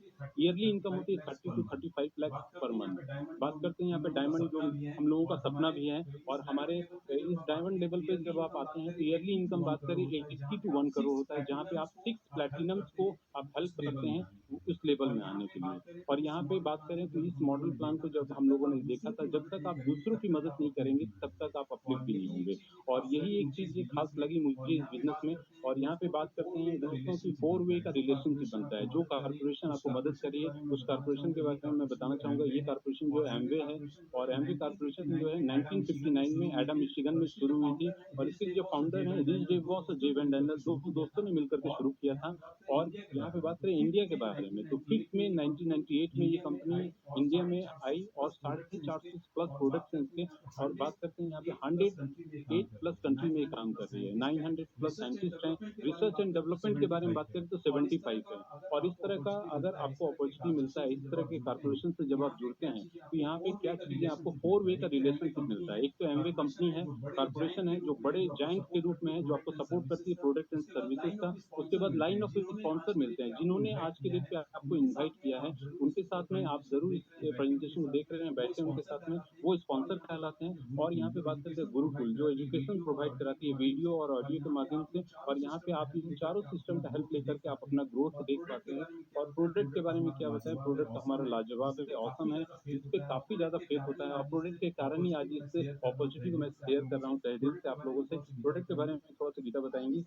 ईयरली इनकम होती है 30 टू 35 लाख पर मंथ। बात करते हैं यहाँ पे डायमंड, जो हम लोगों का सपना भी है, और हमारे इस डायमंड लेवल पे जब आप आते हैं तो ईयरली इनकम बात करें 80 टू 1 करोड़ होता है, जहाँ पे आप 6 प्लैटिनम्स को आप हेल्प करते हैं उस लेवल में आने के लिए। और यहाँ पे बात करें तो इस मॉडल प्लान को जब हम लोगों ने देखा था, जब तक आप दूसरों की मदद नहीं करेंगे तब तक आप अपलिफ्ट भी नहीं होंगे, और यही एक चीज़ खास लगी मुझे इस बिज़नेस में। और यहाँ पे बात करते हैं दोस्तों कि 4 वे का रिलेशनशिप बनता है, जो कारपोरेशन आपको मदद करी है, उस कारपोरेशन के बारे में मैं बताना चाहूँगा। ये कारपोरेशन जो है एमवे है, और एमवे कारपोरेशन जो है 1959 में एडम मिशिगन में शुरू हुई थी, और इसके जो फाउंडर हैं रिच डेवॉस और जे वेन डैनियल, दो दोस्तों ने मिलकर के शुरू किया था। और यहाँ पे बात करें इंडिया के बारे में, तो 5 में 1998 में ये कंपनी इंडिया में आई, और 450 प्लस प्रोडक्ट्स हैं इसके। और बात करते हैं यहाँ पे 108 प्लस कंट्री में ये काम कर रही है, 900 प्लस साइंटिस्ट हैं। रिसर्च एंड डेवलपमेंट के बारे में बात करें तो 75 है। और इस तरह का अगर आपको अपॉर्चुनिटी मिलता है, इस तरह के कारपोरेशन से जब आप जुड़ते हैं, तो यहाँ पे क्या चीजें आपको 4 वे का रिलेशनशिप मिलता है। एक तो एमवे कंपनी है, कारपोरेशन है, जो बड़े जाइंट के रूप में है, जो आपको सपोर्ट करती है प्रोडक्ट एंड सर्विसेज का। उसके बाद लाइन ऑफ स्पॉन्सर मिलते हैं, जिन्होंने आज के डेट पे आपको इनवाइट किया है, उनके साथ में आप जरूर इस प्रेजेंटेशन को देख रहे हैं, बैठे उनके साथ में, वो स्पॉन्सर कहलाते हैं। और यहाँ पे बात करते हैं गुरुकुल, जो एजुकेशन प्रोवाइड कराती है वीडियो और ऑडियो के माध्यम से, और यहाँ पे आप इन चारों सिस्टम का हेल्प लेकर के आप अपना ग्रोथ देख पाते हैं। और प्रोडक्ट के बारे में क्या बताएं, प्रोडक्ट हमारा लाजवाब है, ऑसम है, इस पे काफी ज्यादा फेथ होता है, और प्रोडक्ट के कारण ही आज इस अपॉर्चुनिटी को मैं शेयर कर रहा हूँ तहे दिल से आप लोगों से। प्रोडक्ट के बारे में थोड़ा सा गीता बताएंगी।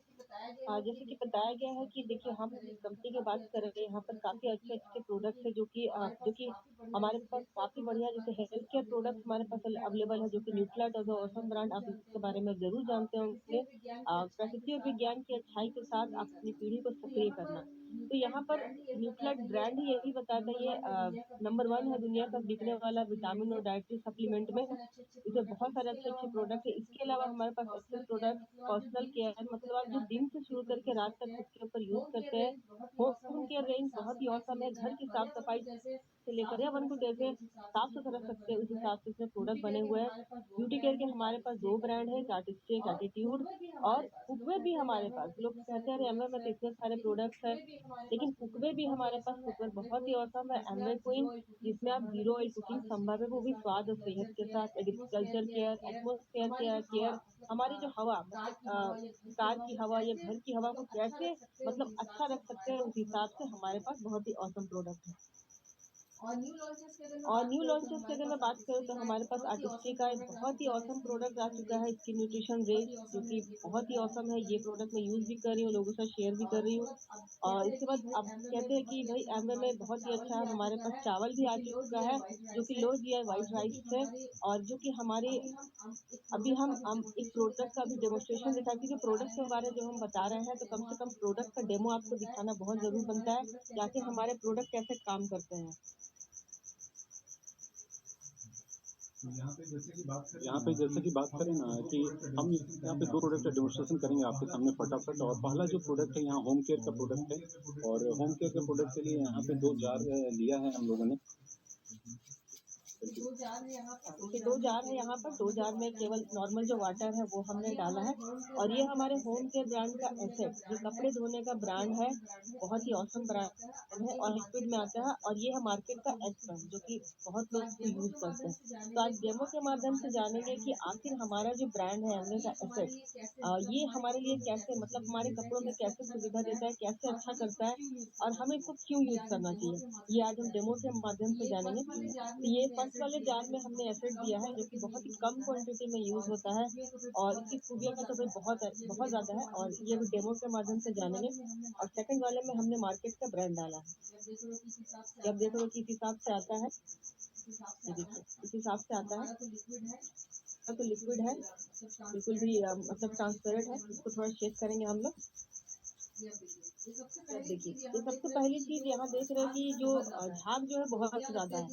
जैसे कि बताया गया है कि देखिए हम जिस कंपनी की बात कर रहे हैं यहाँ पर काफ़ी अच्छे-अच्छे प्रोडक्ट्स हैं जो कि हमारे पास काफ़ी बढ़िया जैसे हेल्थ केयर प्रोडक्ट्स हमारे पास अवेलेबल है जो कि न्यूट्रिलाइट और ऑसम ब्रांड आप इसके बारे में ज़रूर जानते होंगे। प्रकृति और विज्ञान की अच्छाई के साथ अपनी पीढ़ी को सक्रिय करना। तो यहाँ पर न्यूट्रिलाइट ब्रांड ही यही बताता है ये नंबर 1 है दुनिया का बिकने वाला विटामिन और डाइटरी सप्लीमेंट में। इसमें बहुत सारे अच्छे-अच्छे प्रोडक्ट है। इसके अलावा हमारे पास अच्छे प्रोडक्ट पर्सनल केयर मतलब आप जो दिन से शुरू करके रात तक खुद के ऊपर यूज़ करते हैं, होम केयर रेंज बहुत ही ऑसम है। घर की साफ-सफाई से लेकर या वन को कैसे साफ-सुथरा रख सकते हैं, उस हिसाब से इसमें प्रोडक्ट बने हुए हैं। ब्यूटी केयर के हमारे पास 2 ब्रांड हैं, आर्टिस्टिक, एटीट्यूड और कुकवेयर भी हमारे पास। लोग कहते हैं अरे एमवे में तो इतने सारे प्रोडक्ट्स हैं, लेकिन कुकवेयर भी हमारे पास कुकवेयर बहुत ही ऑसम है। एमवे क्वीन जिसमें आप ज़ीरो ऑयल कुकिंग संभव है, वो भी स्वाद और सेहत के साथ। एग्रीकल्चर केयर, एटमॉस्फेयर केयर हमारी जो हवा कार की हवा या घर की हवा को कैसे मतलब अच्छा रख सकते हैं, उस हिसाब से हमारे पास बहुत ही ऑसम प्रोडक्ट है। और न्यू लॉन्चेस की अगर मैं बात करूँ तो हमारे पास आर्टिस्ट्री का एक बहुत ही ऑसम प्रोडक्ट आ चुका है, स्किन न्यूट्रिशन रेंज जो कि बहुत ही ऑसम है। ये प्रोडक्ट मैं यूज़ भी कर रही हूँ, लोगों के साथ शेयर भी कर रही हूँ। और इसके बाद अब कहते हैं कि भाई एमवे में बहुत ही अच्छा है, हमारे पास चावल भी आ चुका है जो कि लो जीआई व्हाइट राइस है, और जो कि हमारे अभी हम एक प्रोडक्ट का भी डेमोस्ट्रेशन दिखा, क्योंकि प्रोडक्ट के बारे में जो हम बता रहे हैं तो कम से कम प्रोडक्ट का डेमो आपको दिखाना बहुत ज़रूर बनता है कि आखिर हमारे प्रोडक्ट कैसे काम करते हैं। यहाँ पे जैसे कि बात करें ना कि हम यहाँ पे 2 प्रोडक्ट का डेमोंस्ट्रेशन करेंगे आपके सामने फटाफट। और पहला जो प्रोडक्ट है यहाँ होम केयर का प्रोडक्ट है, और होम केयर के प्रोडक्ट के लिए यहाँ पे 2 जार लिया है हम लोगों ने। देखिए 2 जार है यहाँ पर, 2 जार में केवल नॉर्मल जो वाटर है वो हमने डाला है। और ये हमारे होम केयर ब्रांड का एसेट जो कपड़े धोने का ब्रांड है, बहुत ही ऑसम ब्रांड है और लिक्विड में आता है, और ये है मार्केट का एच ब्रांड जो कि बहुत लोग इसको यूज़ करते हैं। तो आज डेमो के माध्यम से जानेंगे कि आखिर हमारा जो ब्रांड है एमवे का एसेट ये हमारे लिए कैसे मतलब हमारे कपड़ों में कैसे सुविधा देता है, कैसे अच्छा करता है और हमें इसको क्यों यूज़ करना चाहिए, ये आज हम डेमो के माध्यम से जानेंगे। तो ये फर्स्ट वाले जार में हमने एसेट दिया है जो कि बहुत ही कम क्वांटिटी में यूज़ होता है, और इसकी खूबियाँ का तो भाई बहुत ज़्यादा है, और ये भी डेमो के माध्यम से जानेंगे। और सेकंड वाले में हमने मार्केट का ब्रांड डाला है। जब देखो किस हिसाब से आता है, ये देखिए इस हिसाब से आता है। तो लिक्विड है, बिल्कुल भी मतलब ट्रांसपेरेंट है। इसको थोड़ा शेक करेंगे हम लोग। अब देखिए, ये सबसे पहली चीज़ यहाँ देख रहे हैं कि जो झाग जो है बहुत ज़्यादा है।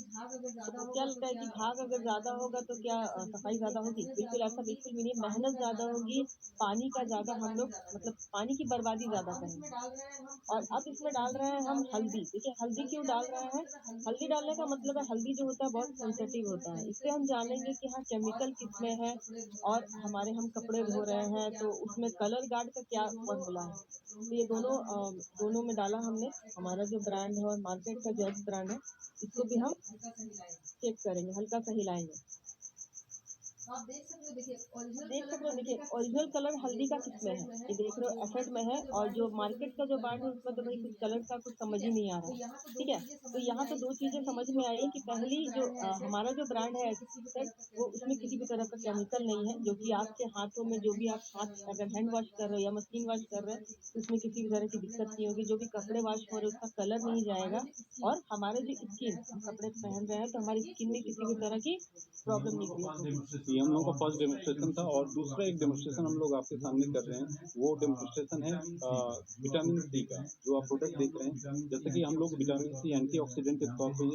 तो क्या लगता है कि झाग अगर ज़्यादा होगा तो क्या सफाई ज़्यादा होगी? बिल्कुल ऐसा बिल्कुल भी नहीं, मेहनत ज़्यादा होगी, पानी का ज़्यादा हम लोग मतलब पानी की बर्बादी ज़्यादा करेंगे। और अब इसमें डाल रहे हैं हम हल्दी। देखिए हल्दी क्यों डाल रहे हैं? हल्दी डालने का मतलब है हल्दी जो होता है बहुत सेंसिटिव होता है। इससे हम जानेंगे कि हाँ केमिकल किसमें है और हमारे हम कपड़े धो रहे हैं तो उसमें कलर गार्ड का क्या फॉर्मूला है। तो ये दोनों में डाला हमने। हमारा जो ब्रांड है और मार्केट का जो एक्स ब्रांड है, इसको भी हम चेक करेंगे, हल्का सा हिलाएंगे। आप देख सकते हो, देखिए ओरिजिनल कलर हल्दी का किसमें है, ये देख रहे हो एसेट में है। और जो मार्केट का जो ब्रांड है उसमें तो भाई कुछ कलर का कुछ समझ ही नहीं आ रहा है। ठीक है, तो यहाँ तो दो चीजें समझ में आई कि पहली जो हमारा जो ब्रांड है एसेट, वो उसमें किसी भी तरह का केमिकल नहीं है, जो कि आपके हाथों में जो भी आप हाथ अगर हैंड वॉश कर रहे हो या मशीन वॉश कर रहे हैं तो उसमें किसी भी तरह की दिक्कत नहीं होगी। जो भी कपड़े वॉश हो रहे हैं उसका कलर नहीं जाएगा। और हमारे जो स्किन, हम कपड़े पहन रहे हैं तो हमारी स्किन में किसी भी तरह की प्रॉब्लम नहीं क्रिएट होगी। ये हम लोगों का फर्स्ट डेमोन्स्ट्रेशन था और दूसरा एक डेमोन्स्ट्रेशन हम लोग आपके सामने कर रहे हैं। वो डेमोन्स्ट्रेशन है विटामिन सी का, जो आप प्रोडक्ट देख रहे हैं। जैसे कि हम लोग विटामिन सी एंटीऑक्सीडेंट के तौर पे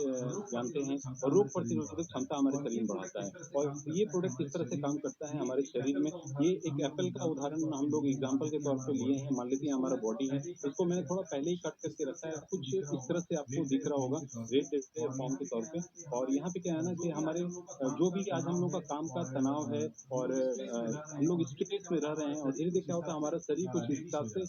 जानते हैं और रोग प्रतिरोधक क्षमता हमारे शरीर में बढ़ाता है। और ये प्रोडक्ट किस तरह से काम करता है हमारे शरीर में, ये एक एप्पल का उदाहरण हम लोग एग्जाम्पल के तौर पे लिए हैं। मान लीजिए हमारा बॉडी है, इसको मैंने थोड़ा पहले ही कट करके रखा है, कुछ इस तरह से आपको दिख रहा होगा रेड फॉर्म के तौर पे। और यहाँ पे क्या है ना कि हमारे जो भी आज हम लोग का काम का तनाव है और हम लोग स्ट्रेस में रह रहे हैं और धीरे धीरे क्या होता है हमारा शरीर कुछ इस हिसाब से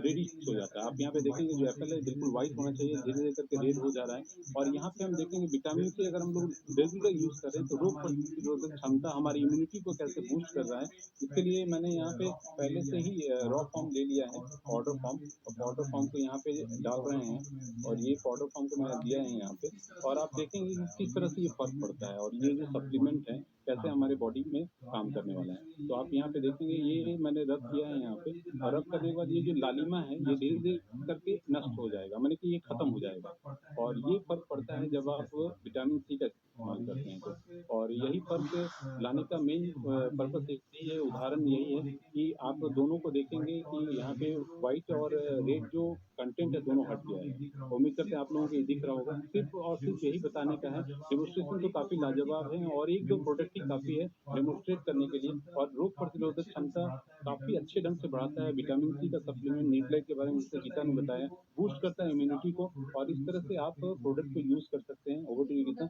रेडिश हो जाता है। आप यहाँ पे देखेंगे जो एप्पल है बिल्कुल व्हाइट होना चाहिए, धीरे धीरे करके रेड हो जा रहा है। और यहाँ पे हम देखेंगे विटामिन सी अगर हम लोग रेगुलर यूज कर रहे हैं तो रोग प्रतिरोधक क्षमता हमारी इम्यूनिटी को कैसे बूस्ट कर रहा है, इसके लिए मैंने यहाँ पे पहले से ही रॉ फॉर्म ले लिया है, पाउडर फॉर्म। और पाउडर फॉर्म को यहाँ पे डाल रहे हैं और ये पाउडर फॉर्म को मैंने दिया है यहाँ पे। और आप देखेंगे कि किस तरह से ये फर्क पड़ता है और ये जो सप्लीमेंट है कैसे हमारे बॉडी में काम करने वाला है। तो आप यहाँ पे देखेंगे ये मैंने रब किया है यहाँ पे, और रब करने के बाद ये जो लालिमा है ये धीरे धीरे करके नष्ट हो जाएगा, माने कि ये खत्म हो जाएगा। और ये फर्क पड़ता है जब आप विटामिन सी का इस्तेमाल करते हैं तो। और यही फर्क लाने का मेन पर्पस यही है, उदाहरण यही है कि आप दोनों को देखेंगे कि यहाँ पे व्हाइट और रेड जो कंटेंट है दोनों हट गया है। उम्मीद करते हैं आप लोगों को ये दिख रहा होगा। सिर्फ और सिर्फ यही बताने का है, डेमोन्स्ट्रेशन तो काफी लाजवाब है और एक दो प्रोडक्ट ही काफी है डेमोन्स्ट्रेट करने के लिए। और रोग प्रतिरोधक क्षमता काफी अच्छे ढंग से बढ़ाता है। विटामिन सी का सप्लीमेंट न्यूट्राइट के बारे में जैसे गीता ने बताया, बूस्ट करता है इम्यूनिटी को। और इस तरह से आप प्रोडक्ट को यूज कर सकते हैं। Over to you Geeta.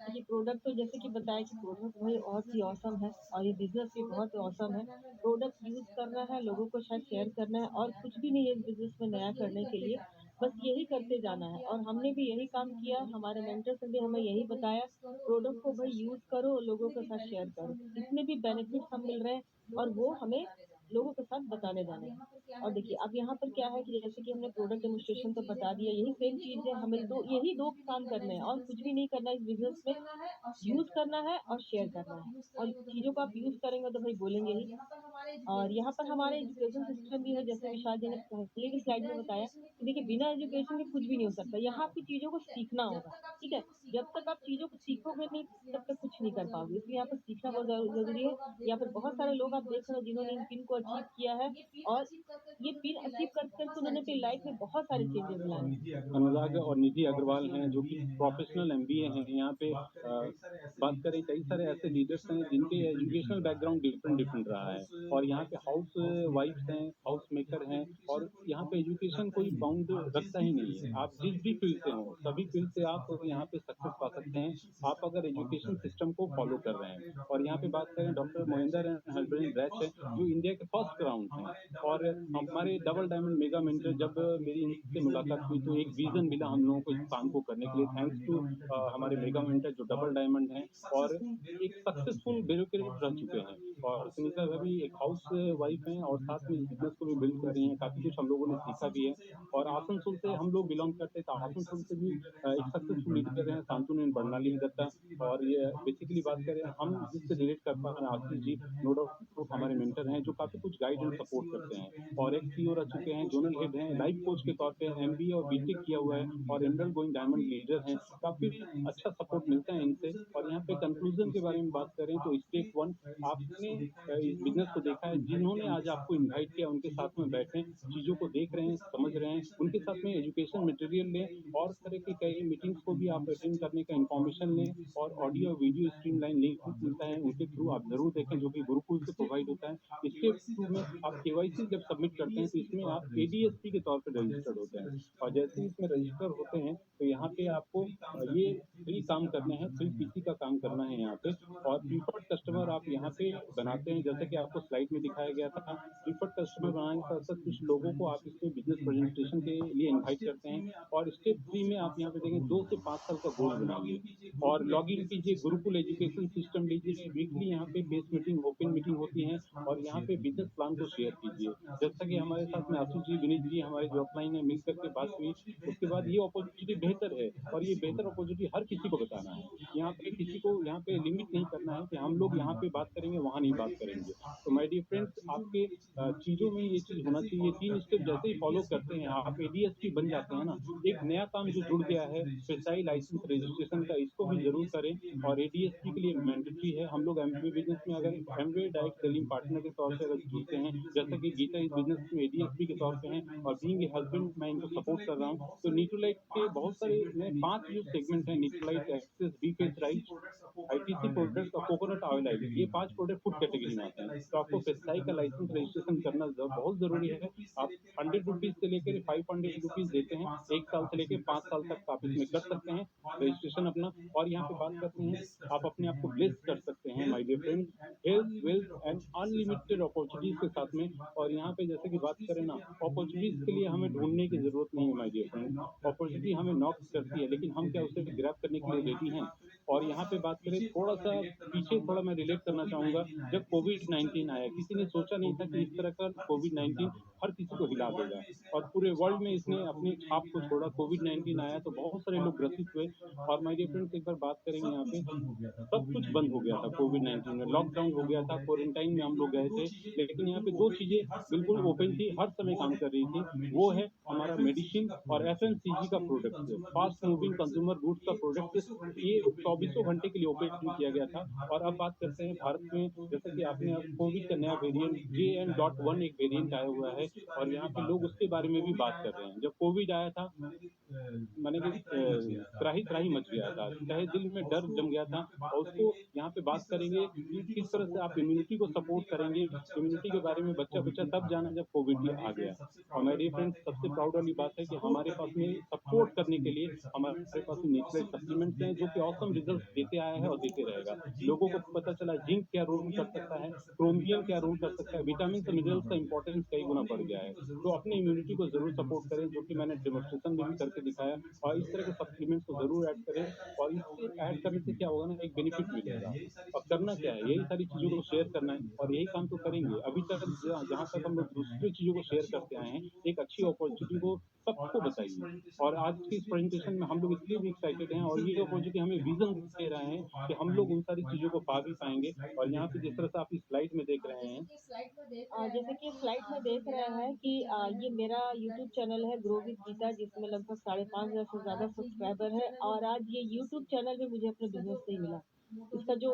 ये प्रोडक्ट तो जैसे कि बताया कि प्रोडक्ट भाई बहुत ही औसम है और ये बिजनेस भी बहुत औसम है। प्रोडक्ट यूज करना है, लोगों को शायद शेयर करना है और कुछ भी नहीं है इस बिजनेस में नया करने के लिए, बस यही करते जाना है। और हमने भी यही काम किया, हमारे मेंटर्स ने भी हमें यही बताया, प्रोडक्ट को भाई यूज करो, लोगों के साथ शेयर करो। जितने भी बेनिफिट्स हम मिल रहे हैं और वो हमें लोगों के साथ बताने जाने हैं। और देखिए अब यहाँ पर क्या है कि जैसे कि हमने प्रोडक्ट डेमोन्स्ट्रेशन तो बता दिया, यही सेम चीज है, हमें दो यही दो काम करने हैं और कुछ भी नहीं करना है इस बिजनेस में। यूज करना है और शेयर करना है, और चीजों को आप यूज करेंगे तो भाई बोलेंगे ही। और यहाँ पर हमारे एजुकेशन सिस्टम भी है, जैसे विशाल जी ने पहले की स्लाइड में बताया कि देखिए बिना एजुकेशन के कुछ भी नहीं हो सकता। यहाँ आपकी चीजों को सीखना होगा। ठीक है, जब तक आप चीजों को सीखोगे नहीं तब तक कुछ नहीं कर पाओगे, इसलिए यहाँ पर सीखना बहुत जरूरी है। यहाँ पर बहुत सारे लोग आप देख रहे हो जिन्होंने इन पिन को अचीव किया है, और ये पिन अचीव करके उन्होंने अपनी लाइफ में बहुत सारे चेंजेस लाए हैं। अनुराग और निधि अग्रवाल हैं जो कि प्रोफेशनल एमबीए हैं। यहाँ पे बात करें कई सारे ऐसे लीडर्स हैं जिनके एजुकेशनल बैकग्राउंड डिफरेंट डिफरेंट रहा है। और यहाँ पे हाउस वाइफ्स हैं, हाउस मेकर हैं। और यहाँ पे एजुकेशन कोई बाउंड रखता ही नहीं है। आप जिस भी फील्ड से हो सभी फील्ड से आप यहाँ पे सक्सेस पा सकते हैं, आप अगर एजुकेशन सिस्टम को फॉलो कर रहे हैं। और यहाँ पे बात करें डॉक्टर मोहिंदर एंड हरबरेन ब्रैच है जो इंडिया के फर्स्ट ग्राउंड हैं। और हमारे डबल डायमंड मेगा मेंटर जब मेरी इनसे मुलाकात हुई तो एक विजन मिला हम लोगों को इस काम को करने के लिए। थैंक्स टू हमारे मेगा मेंटर जो डबल डायमंड हैं और एक सक्सेसफुल ब्यूरोक्रेट रह चुके हैं। और सुनीता भाभी एक हाउस हाउस वाइफ हैं और साथ में इस बिज़नेस को भी बिल्ड कर रही हैं। काफ़ी कुछ हम लोगों ने सीखा भी है और आसनसोल से हम लोग बिलॉन्ग करते हैं, तो आसनसोल से भी एक सक्सेसफुल लीडर हैं शांतनु बर्नाली दत्ता। और ये बेसिकली बात करें हम जिससे रिलेट कर पा रहे हैं आशीष जी, नो डाउट हमारे मेंटर हैं जो काफ़ी कुछ गाइड एंड सपोर्ट करते हैं और एक सीईओ रह चुके हैं, जोनल हेड हैं, लाइफ कोच के तौर पे एमबीए और बीटेक किया हुआ है और एमरल्ड गोइंग डायमंड लीडर हैं। काफ़ी अच्छा सपोर्ट मिलता है इनसे। और यहाँ पे कंक्लूजन के बारे में बात करें तो स्टेप 1 आपने इस बिज़नेस को देखा है, जिन्होंने आज आपको इनवाइट किया उनके साथ में बैठें, चीज़ों को देख रहे हैं, समझ रहे हैं, उनके साथ में एजुकेशन मटेरियल लें और तरह की कई मीटिंग्स को भी आप अटेंड करने का इन्फॉर्मेशन लें और ऑडियो वीडियो स्ट्रीमलाइन लिंक मिलता है, उनके थ्रू आप ज़रूर देखें जो कि गुरुकुल से प्रोवाइड होता है। स्टेप 2 में आप केवाईसी जब सबमिट करते हैं तो इसमें आप एडीएसपी के तौर पे रजिस्टर्ड होते हैं और जैसे ही इसमें रजिस्टर होते हैं तो यहाँ पे आपको ये 3 काम करने हैं, 3 पीसी का काम करना है यहाँ पे और प्रीफर्ड कस्टमर आप यहाँ पे बनाते हैं, जैसा कि आपको स्लाइड में दिखाया गया था। प्रीफर्ड कस्टमर बनाने के साथ-साथ कुछ लोगों को आप इसमें बिज़नेस प्रेज़ेंटेशन के लिए इनवाइट करते हैं और स्टेप 3 में आप यहाँ पे देखेंगे 2 से 5 साल का गोल बनाइए और लॉगिन कीजिए, गुरुकुल एजुकेशन सिस्टम लीजिए, वीकली यहाँ पे बेस मीटिंग, ओपन मीटिंग होती है और यहाँ पे बिज़नेस प्लान को शेयर कीजिए। जैसा कि हमारे साथ में आशीष जी, विनीत जी हमारे जो अपलाइन है, मिल कर के बात हुई, उसके बाद ये अपॉर्चुनिटी बेहतर है और ये बेहतर अपॉर्चुनिटी हर किसी को बताना है। यहाँ पे किसी को यहाँ पे लिमिट नहीं करना है कि हम लोग यहाँ पे बात करेंगे, वहाँ नहीं बात करेंगे। तो माय डियर फ्रेंड्स, आपके चीज़ों में ये चीज़ होना चाहिए। 3 स्टेप जैसे ही फॉलो करते हैं, आप एडीएसपी बन जाते हैं ना, एक नया काम जो जुड़ गया है, पेशाई लाइसेंस रजिस्ट्रेशन का, इसको भी ज़रूर करें और एडीएसपी के लिए मैंडेटरी है। हम लोग एमवे बिज़नेस में अगर एमवे डायरेक्ट सेलिंग पार्टनर के तौर पे अगर जुड़ते हैं, जैसा कि गीता इस बिज़नेस में एडीएसपी के तौर पे हैं और बीइंग ए हस्बैंड मैं इनको सपोर्ट कर रहा हूँ। तो न्यूट्रीलाइट के बहुत सारे नए 5 जो सेगमेंट हैं, न्यूट्रीलाइट, एक्सेस, बीफेस राइस, आईटीसी प्रोडक्ट्स और कोकोनट ऑयल ऑयल, ये 5 प्रोडक्ट फूड कैटेगरी में आते हैं। तो आपको पेस्टिसाइड का लाइसेंस रजिस्ट्रेशन करना बहुत ज़रूरी है। आप ₹100 से लेकर ₹500 देते हैं। 1 साल से लेके 5 साल तक आप इसमें कर सकते हैं रजिस्ट्रेशन अपना। और यहाँ पे बात करते हैं, आप अपने आप को ब्लेस कर सकते हैं my dear friends, health, wealth and unlimited opportunities के साथ में। और यहाँ पे जैसे कि बात करें ना, अपॉर्चुनिटीज़ के लिए हमें ढूँढने की ज़रूरत नहीं है माय डियर फ्रेंड्स। अपॉर्चुनिटी हमें नॉक करती है, लेकिन हम क्या उसे ग्रैब करने के लिए रेडी हैं? और यहाँ पे बात करें थोड़ा-सा पीछे, थोड़ा मैं रिलेट करना चाहूँगा। जब कोविड-19 आया, किसी ने सोचा नहीं था कि इस तरह का कोविड-19 हर किसी को हिला देगा और पूरे वर्ल्ड में इसने अपनी छाप को छोड़ा। कोविड-19 आया तो बहुत सारे लोग ग्रसित हुए और माय डियर फ्रेंड्स, एक बार बात करेंगे यहाँ पे, सब कुछ बंद हो गया था कोविड-19 में, लॉकडाउन हो गया था, क्वारंटाइन में हम लोग गए थे, लेकिन यहाँ पे 2 चीज़ें बिल्कुल ओपन थी, हर समय काम कर रही थी। वो है हमारा मेडिसिन और एफएमसीजी का product, fast moving consumer goods का प्रोडक्ट, ये चौबीसों घंटे के लिए ओपन किया गया था। और अब बात करते हैं भारत में, जैसे कि आपने अब कोविड का नया वेरिएंट JN.1 एक वेरिएंट आया हुआ है और यहाँ पे लोग उसके बारे में भी बात कर रहे हैं। जब कोविड आया था, माने कि त्राही-त्राही मच गया था, चाहे दिल में डर जम गया था और उसको यहाँ पे बात करेंगे कि किस तरह से आप इम्यूनिटी को सपोर्ट करेंगे। इम्यूनिटी के बारे में बच्चा-बच्चा तब जाना जब कोविड आ गया। और मेरे फ्रेंड्स, सबसे प्राउड वाली बात है कि हमारे पास में सपोर्ट करने के लिए हमारे पास में न्यूट्रीलाइट सप्लीमेंट्स हैं जो कि ऑसम रिजल्ट्स देते आया है और देते रहेगा। लोगों को पता चला जिंक क्या रोल कर सकता है, क्रोमियम क्या रोल कर सकता है, विटामिन और मिनरल्स का इंपॉर्टेंस कई गुना बढ़ गया है। तो अपने इम्यूनिटी को ज़रूर सपोर्ट करें, जो कि मैंने डेमोंस्ट्रेशन में भी करके दिखाया और इस तरह के सप्लीमेंट्स को ज़रूर ऐड करें और इससे ऐड करने से क्या होगा ना, एक बेनिफिट मिलेगा। और करना क्या है, यही सारी चीज़ों को शेयर करना है और यही काम तो करेंगे। अभी तक जहाँ तक हम लोग दूसरी चीज़ों को शेयर करते आए हैं, एक अच्छी अपॉर्चुनिटी को सबको बताइए। और आज की इस प्रेजेंटेशन में हम लोग इसलिए भी एक्साइटेड हैं और ये अपॉर्चुनिटी हमें विज़न दे रहे हैं कि हम लोग उन सारी चीज़ों को पा भी पाएँगे। और यहाँ पे जिस तरह से आप इस स्लाइड में देख रहे हैं, जैसे कि स्लाइड में देख रहे हैं कि ये मेरा यूट्यूब चैनल है ग्रो विद गीता, जिसमें लगभग 5,500 से ज़्यादा सब्सक्राइबर है और आज ये यूट्यूब चैनल भी मुझे अपने बिज़नेस से ही मिला। इसका जो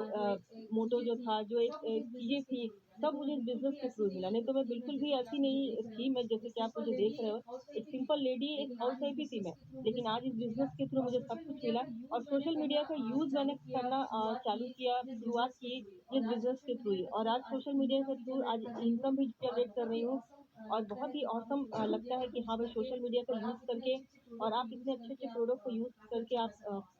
मोटो जो था, जो एक चीज़ें थी, सब मुझे इस बिज़नेस के थ्रू मिला। नहीं तो मैं बिल्कुल भी ऐसी नहीं थी, मैं जैसे कि आप मुझे देख रहे हो, एक सिंपल लेडी, एक हाउसवाइफ ही थी मैं। लेकिन आज इस बिज़नेस के थ्रू मुझे सब कुछ मिला और सोशल मीडिया का यूज़ मैंने करना चालू किया, शुरुआत की इस बिज़नेस के थ्रू ही और आज सोशल मीडिया के थ्रू आज इनकम भी जनरेट कर रही हूँ और बहुत ही ऑसम लगता है कि हाँ भाई, सोशल मीडिया का यूज़ करके और आप इतने अच्छे प्रोडक्ट को यूज करके आप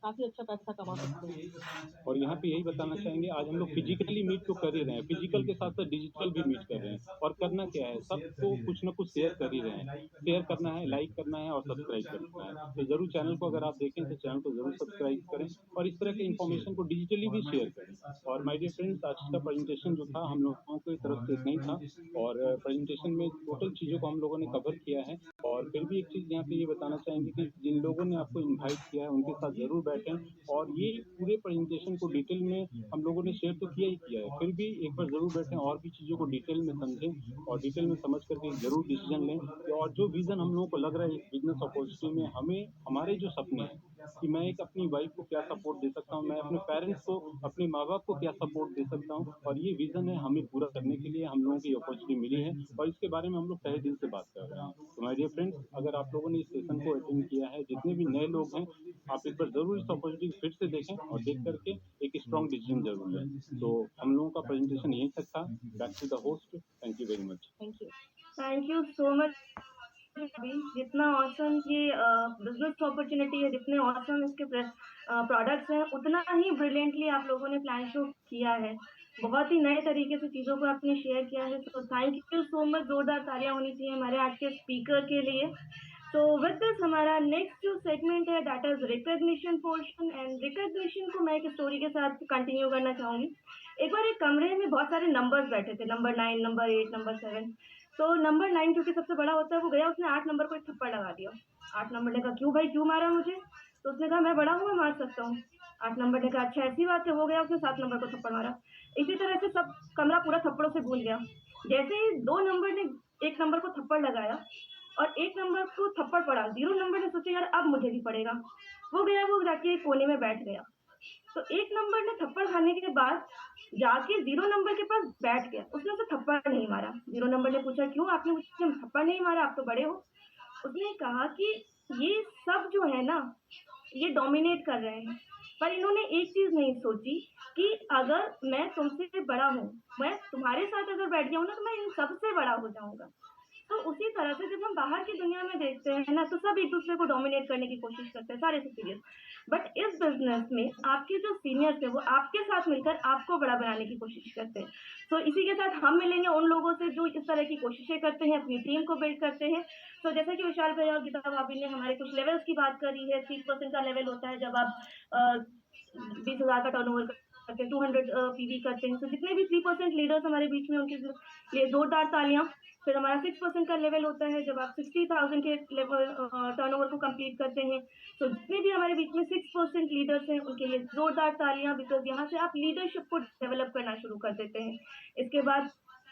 काफी अच्छा पैसा कमा सकते हैं। और यहाँ पे यही बताना चाहेंगे, आज हम लोग फिजिकली मीट तो कर ही रहे हैं, फिजिकल के साथ साथ डिजिटल भी मीट कर रहे हैं, और करना क्या है, सबको कुछ ना कुछ शेयर कर ही रहे हैं। शेयर करना है, लाइक करना है और सब्सक्राइब करना है। तो जरूर चैनल को अगर आप देखें तो चैनल को जरूर सब्सक्राइब करें और इस तरह के इन्फॉर्मेशन को डिजिटली भी शेयर करें। और माय डियर फ्रेंड्स, आज का प्रेजेंटेशन जो था हम लोगों की तरफ से इतना ही था, और प्रेजेंटेशन में टोटल चीजों को हम लोगों ने कवर किया है। और फिर भी एक चीज यहाँ पे ये बताना चाहेंगे कि जिन लोगों ने आपको इनवाइट किया है उनके साथ जरूर बैठें, और ये पूरे प्रेजेंटेशन को डिटेल में हम लोगों ने शेयर तो किया ही किया है, फिर भी एक बार जरूर बैठें और भी चीजों को डिटेल में समझें और डिटेल में समझ करके जरूर डिसीजन लें। और जो विजन हम लोगों को लग रहा है इस बिजनेस अपॉर्चुनिटी में, हमें हमारे जो सपने हैं कि मैं एक अपनी वाइफ को क्या सपोर्ट दे सकता हूँ, मैं अपने पेरेंट्स को, अपने माँ बाप को क्या सपोर्ट दे सकता हूँ, और ये विजन है हमें पूरा करने के लिए हम लोगों की अपॉर्चुनिटी मिली है, और इसके बारे में हम लोग तहे दिल से बात कर रहे हैं। तो माय डियर फ्रेंड्स, अगर आप लोगों ने इस सेशन को अटेंड किया है, जितने भी नए लोग हैं, आप एक बार जरूर इस अपॉर्चुनिटी फिर से देखें और देख करके एक स्ट्रॉन्ग डिसीजन जरूर लें। तो हम लोगों का प्रेजेंटेशन यहीं तक था। Back to the host, thank you very much. Thank you so much. जितना ऑसम ये बिजनेस अपॉर्चुनिटी है, जितने ऑसम इसके प्रोडक्ट्स हैं, उतना ही ब्रिलियंटली आप लोगों ने प्लान शो किया है। बहुत ही नए तरीके से चीज़ों को आपने शेयर किया है। तो थैंक यू सो मच। जोरदार तालियां होनी चाहिए हमारे आज के स्पीकर के लिए। तो विद दिस हमारा नेक्स्ट जो सेगमेंट है that is recognition portion, and recognition को मैं एक स्टोरी के साथ कंटिन्यू करना चाहूंगी। एक बार एक कमरे में बहुत सारे नंबर्स बैठे थे, नंबर 9, नंबर 8, नंबर 7। तो नंबर 9 क्योंकि सबसे बड़ा होता है, वो गया, उसने 8 नंबर को एक थप्पड़ लगा दिया। 8 नंबर ने कहा क्यों भाई, क्यों मारा मुझे? तो उसने कहा मैं बड़ा हूँ, मैं मार सकता हूँ। 8 नंबर ने कहा अच्छा ऐसी बात है, हो गया, उसने 7 नंबर को थप्पड़ मारा। इसी तरह से सब कमरा पूरा थप्पड़ों से गूंज गया। जैसे ही 2 नंबर ने 1 नंबर को थप्पड़ लगाया और 1 नंबर को थप्पड़ पड़ा, 0 नंबर ने सोचा यार अब मुझे भी पड़ेगा। वो गया, वो जाके कोने में बैठ गया। तो 1 नंबर ने थप्पड़ खाने के बाद जाके 0 नंबर के पास बैठ गया, उसने उसे थप्पड़ नहीं मारा। 0 नंबर ने पूछा क्यों आपने मुझे थप्पड़ नहीं मारा, आप तो बड़े हो। उसने कहा कि ये सब जो है ना, ये डोमिनेट कर रहे हैं, पर इन्होंने एक चीज नहीं सोची कि अगर मैं तुमसे बड़ा हूँ, मैं तुम्हारे साथ अगर बैठ गया हूँ ना, तो मैं इन सबसे बड़ा हो जाऊंगा। तो उसी तरह से जब हम बाहर की दुनिया में देखते हैं ना, तो सब एक दूसरे को डोमिनेट करने की कोशिश करते हैं, सारे सुपीरियर। बट इस बिजनेस में आपके जो सीनियर्स है वो आपके साथ मिलकर आपको बड़ा बनाने की कोशिश करते हैं। तो इसी के साथ हम मिलेंगे उन लोगों से जो इस तरह की कोशिशें करते हैं, अपनी टीम को बिल्ड करते हैं। तो जैसे कि विशाल भैया और गीता भाभी ने हमारे कुछ लेवल्स की बात करी है। 30% का लेवल होता है जब आप 20,000 का टर्नओवर करते हैं, 200 पीवी करते हैं। तो जितने भी 3% लीडर्स हमारे बीच में, उनके लिए जोरदार तालियां। फिर हमारा 6% का लेवल होता है जब आप 60,000 के लेवल टर्नओवर को कंप्लीट करते हैं। तो जितने भी हमारे बीच में 6% लीडर्स हैं, उनके लिए जोरदार तालियां, बिकॉज यहाँ से आप लीडरशिप को डेवलप करना शुरू कर देते हैं। इसके बाद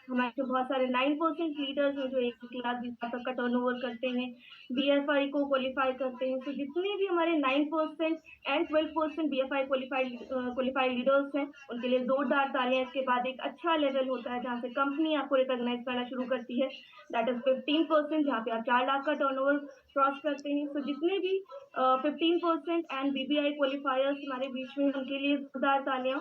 हमारे जो बहुत सारे 9% लीडर्स हैं जो 1,20,000 तक का टर्नओवर करते हैं, बीएफआई को क्वालिफाई करते हैं। तो जितने भी हमारे 9% एंड 12% बीएफआई क्वालिफाइड लीडर्स हैं, उनके लिए जोरदार तालियां। इसके बाद एक अच्छा लेवल होता है जहाँ से कंपनी आपको रिकॉग्नाइज करना शुरू करती है, दैट इज 15%, जहाँ पे आप 4 लाख का टर्नओवर क्रॉस करते हैं। तो जितने भी 15% एंड बीबीआई क्वालिफायर्स हमारे बीच में, उनके लिए जोरदार तालियां।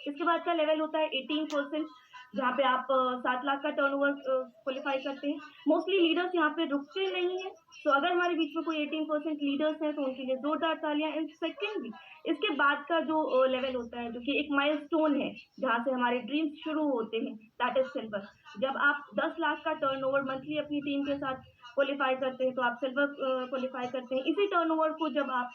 इसके बाद का लेवल होता है 18%, जहाँ पे आप 7 लाख का टर्नओवर क्वालिफाई करते हैं। मोस्टली लीडर्स यहाँ पे रुकते नहीं है। तो अगर हमारे बीच में कोई 18% लीडर्स हैं तो उनके लिए जोरदार तालियां। एंड सेकेंडली इसके बाद का जो लेवल होता है, जो कि एक माइलस्टोन है जहाँ से हमारे ड्रीम्स शुरू होते हैं, दैट इज सिल्वर। जब आप 10 लाख का टर्नओवर मंथली अपनी टीम के साथ क्वालिफाई करते हैं तो आप सिल्वर क्वालिफाई करते हैं। इसी टर्नओवर को जब आप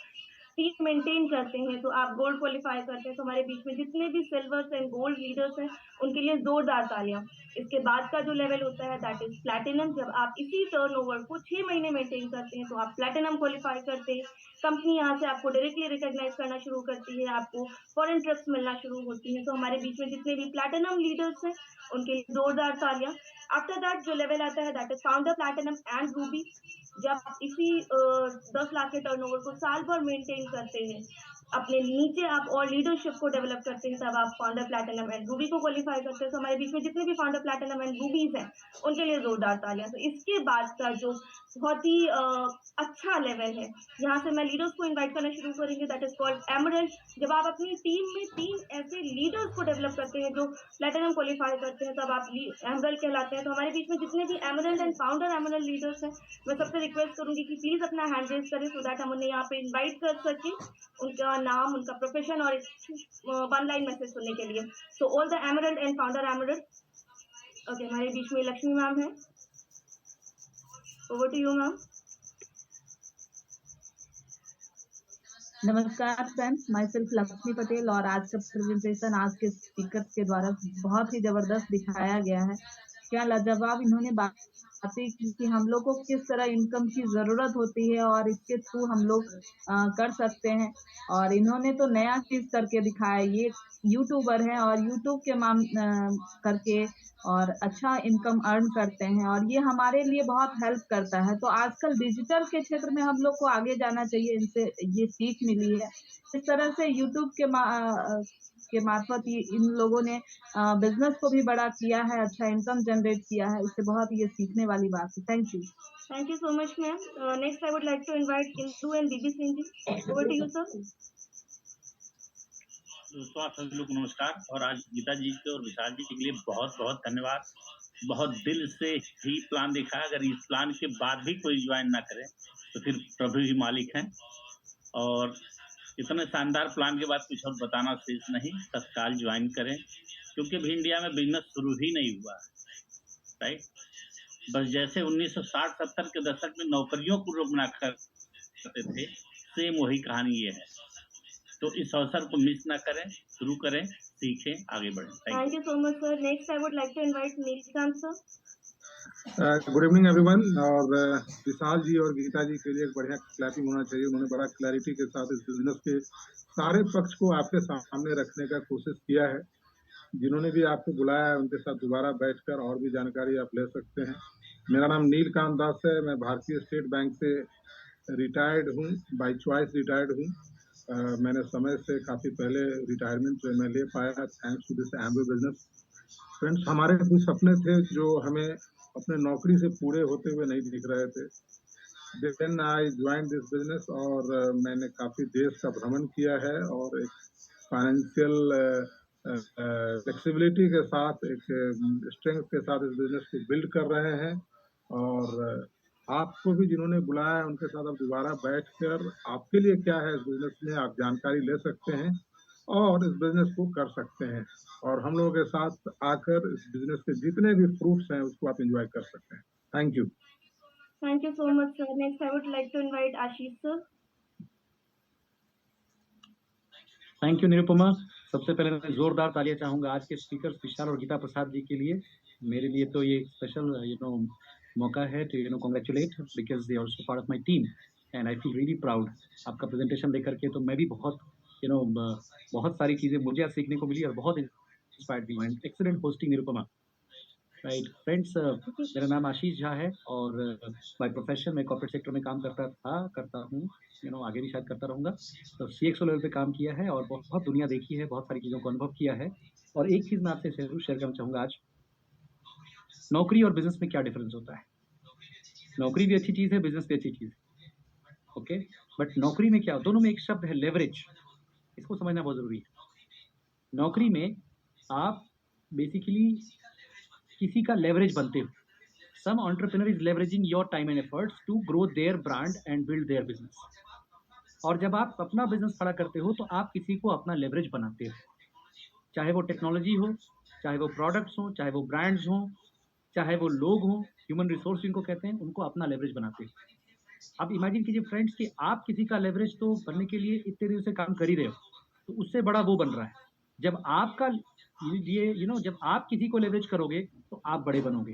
टीम मेंटेन करते हैं तो आप गोल्ड क्वालिफाई करते हैं। तो हमारे बीच में जितने भी सिल्वर्स एंड गोल्ड लीडर्स हैं, उनके लिए जोरदार तालियां। इसके बाद का जो लेवल होता है दैट इज प्लैटिनम। जब आप इसी टर्नओवर को 6 महीने मेंटेन करते हैं तो आप प्लैटिनम क्वालिफाई करते हैं। कंपनी यहाँ से आपको डायरेक्टली रिकॉग्नाइज करना शुरू करती है, आपको फॉरेन ट्रिप्स मिलना शुरू होती है। तो हमारे बीच में जितने भी प्लैटिनम लीडर्स हैं, उनके लिए जोरदार तालियां। आफ्टर दैट जो लेवल आता है that is founder platinum and Ruby. जब आप इसी 10 लाख के टर्नओवर को साल भर मेंटेन करते हैं, अपने नीचे आप और लीडरशिप को डेवलप करते हैं, तब आप फाउंडर प्लैटिनम एंड रूबी को क्वालिफाई करते हैं। तो हमारे बीच में जितने भी फाउंडर प्लैटिनम एंड रूबीज हैं, उनके लिए जोरदार तालियां। तो इसके बाद का जो बहुत ही अच्छा लेवल है। यहाँ से मैं लीडर्स को इनवाइट करना शुरू करेंगे, दैट इज कॉल्ड एमरल्ड। जब आप अपनी टीम में 3 ऐसे लीडर्स को डेवलप करते हैं जो प्लैटिनम क्वालीफाई करते हैं, तब आप एमरल्ड कहलाते हैं। तो हमारे बीच में जितने भी emerald and founder emerald leaders हैं, मैं सबसे रिक्वेस्ट करूंगी कि प्लीज अपना हैंड रेज करें सो दैट हम उन्हें यहाँ पे इन्वाइट कर सकें, उनका नाम, उनका प्रोफेशन और वन लाइन मैसेज सुनने के लिए। सो all the emerald and founder emerald. Okay, हमारे बीच में लक्ष्मी मैम है, ओवर टू यू मैम। नमस्कार friends, my self Lakshmi Patel. और आज का प्रेजेंटेशन आज के स्पीकर के द्वारा बहुत ही जबरदस्त दिखाया गया है। क्या लाजवाब इन्होंने बातें की कि हम लोग को किस तरह इनकम की जरूरत होती है और इसके थ्रू हम लोग कर सकते हैं। और इन्होंने तो नया चीज करके दिखाया। ये यूट्यूबर है और यूट्यूब के करके और अच्छा इनकम अर्न करते हैं और ये हमारे लिए बहुत हेल्प करता है। तो आजकल डिजिटल के क्षेत्र में हम लोग को आगे जाना चाहिए, इनसे ये सीख मिली है। इस तरह से यूट्यूब के मार्फत इन लोगों ने बिजनेस को भी बड़ा किया है, अच्छा इनकम जनरेट किया है। इससे बहुत ये सीखने वाली बात है। Thank you. Thank you so much, ma'am. Next, I would like to invite Indu and Bibi Singh ji. Over to you, sir. दोस्तों आप सभी लोग नमस्कार। और आज गीता जी के और विशाल जी के लिए बहुत बहुत धन्यवाद। बहुत दिल से ही प्लान देखा। अगर इस प्लान के बाद भी कोई ज्वाइन ना करे तो फिर प्रभु ही मालिक हैं। और इतने शानदार प्लान के बाद कुछ और बताना शेष नहीं, तत्काल ज्वाइन करें, क्योंकि अभी इंडिया में बिजनेस शुरू ही नहीं हुआ, राइट। बस जैसे 1960-70 के दशक में नौकरियों को लोग बना करते थे, सेम वही कहानी ये है। तो इस अवसर को मिस ना करें, शुरू करें, सीखें, आगे बढ़ें। Thank you so much sir. Next I would like to invite Neelkanth sir. Good evening everyone. और विशाल जी और गीता जी के लिए एक बढ़िया क्लैपिंग होना चाहिए। उन्होंने बड़ा क्लैरिटी के साथ इस बिजनेस के सारे पक्ष को आपके सामने रखने का कोशिश किया है। जिन्होंने भी आपको बुलाया है उनके साथ दोबारा बैठकर और भी जानकारी आप ले सकते हैं। मेरा नाम नीलकांत दास है। मैं भारतीय स्टेट बैंक से रिटायर्ड हूँ, बाय चॉइस रिटायर्ड हूँ। मैंने समय से काफी पहले रिटायरमेंट मैं ले पाया, thanks to this Amway business. Friends, हमारे कुछ सपने थे जो हमें अपने नौकरी से पूरे होते हुए नहीं दिख रहे थे। Then I join this business और मैंने काफी देश का भ्रमण किया है और एक फाइनेंशियल फ्लेक्सिबिलिटी के साथ, एक स्ट्रेंथ के साथ इस बिजनेस को बिल्ड कर रहे हैं। और आपको भी जिन्होंने बुलाया है उनके साथ अब दोबारा बैठकर आपके लिए क्या है इस बिजनेस में आप जानकारी ले सकते हैं और इस बिजनेस को कर सकते हैं। और हम लोगों के साथ आकर इस बिजनेस के जितने भी फ्रूट्स हैं उसको आप एंजॉय कर सकते हैं। Thank you. Thank you so much, sir. Next, I would like to invite Ashish sir. Thank you Nirupama. सबसे पहले मैं जोरदार तालियां चाहूंगा आज के स्पीकर विशाल और गीता प्रसाद जी के लिए। मेरे लिए तो ये स्पेशल मौका है to congratulate because they also part of my team and I feel really proud. आपका प्रेजेंटेशन देख करके तो मैं भी बहुत बहुत सारी चीजें मुझे आज सीखने को मिली और बहुत इंस्पायर्ड भी हूँ। Excellent hosting Nirupama. Right friends, मेरा नाम आशीष झा है और बाय प्रोफेशन मैं कॉर्पोरेट सेक्टर में काम करता हूँ, आगे भी शायद करता रहूँगा। तो CXO लेवल पे काम किया है और बहुत दुनिया देखी है, बहुत सारी चीज़ों को अनुभव किया है। और एक चीज़ मैं आपसे जरूर शेयर करना चाहूँगा आज, नौकरी और बिजनेस में क्या डिफरेंस होता है। नौकरी भी अच्छी चीज़ है, बिजनेस भी अच्छी चीज़ है, ओके। बट नौकरी में क्या, दोनों में एक शब्द है लेवरेज, इसको समझना बहुत ज़रूरी है। नौकरी में आप बेसिकली किसी का लेवरेज बनते हो। Some entrepreneur is leveraging your time and efforts to grow their brand and build their business. और जब आप अपना बिजनेस खड़ा करते हो तो आप किसी को अपना लेवरेज बनाते हो, चाहे वो टेक्नोलॉजी हो, चाहे वो प्रोडक्ट्स हो, चाहे वो ब्रांड्स हो, चाहे वो लोग हो, ह्यूमन रिसोर्स जिनको कहते हैं, उनको अपना लेवरेज बनाते हो। अब इमेजिन कीजिए फ्रेंड्स कि आप किसी का लेवरेज तो बनने के लिए इतने दिन से काम कर ही रहे हो, तो उससे बड़ा वो बन रहा है। जब आपका ये जब आप किसी को लेवरेज करोगे तो आप बड़े बनोगे।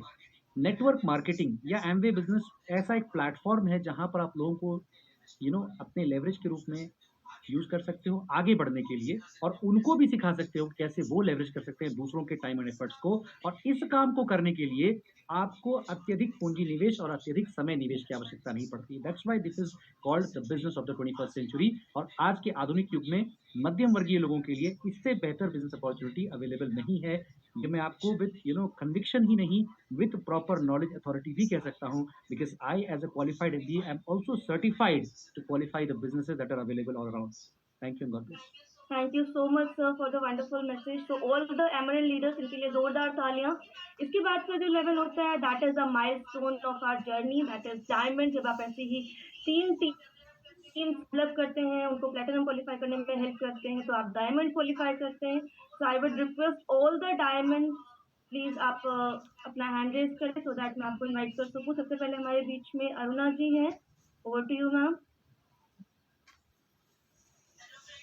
नेटवर्क मार्केटिंग या एमवे बिजनेस ऐसा एक प्लेटफॉर्म है जहां पर आप लोगों को अपने लेवरेज के रूप में यूज कर सकते हो आगे बढ़ने के लिए, और उनको भी सिखा सकते हो कैसे वो लेवरेज कर सकते हैं दूसरों के टाइम एंड एफर्ट्स को। और इस काम को करने के लिए आपको अत्यधिक पूंजी निवेश और अत्यधिक समय निवेश की आवश्यकता नहीं पड़ती। That's why this is called the business of the 21st century. और आज के आधुनिक युग में मध्यम वर्गीय लोगों के लिए इससे बेहतर बिजनेस अपॉर्चुनिटी अवेलेबल नहीं है। ये मैं आपको विद कन्विक्शन ही नहीं, विद प्रॉपर नॉलेज अथॉरिटी भी कह सकता हूँ, because I as a qualified MBA I am also certified to qualify the businesses that are available all around. Thank you, God bless. Thank you so much sir for the wonderful message. So all the emerald leaders, इनके लिए जोरदार तालियां। इसके बाद का जो लेवल होता है, that is a milestone of our journey, that is diamond. जब आप ऐसे ही तीन टीम डेवलप करते हैं, उनको प्लेटिनम क्वालिफाई करने में हेल्प करते हैं, तो आप डायमंड क्वालिफाई करते हैं। So I would request all the diamond, please आप अपना हैंड रेज करें सो दैट मैं आपको इनवाइट कर सकूं। सबसे पहले हमारे बीच में अरुणा जी हैं, over to you ma'am.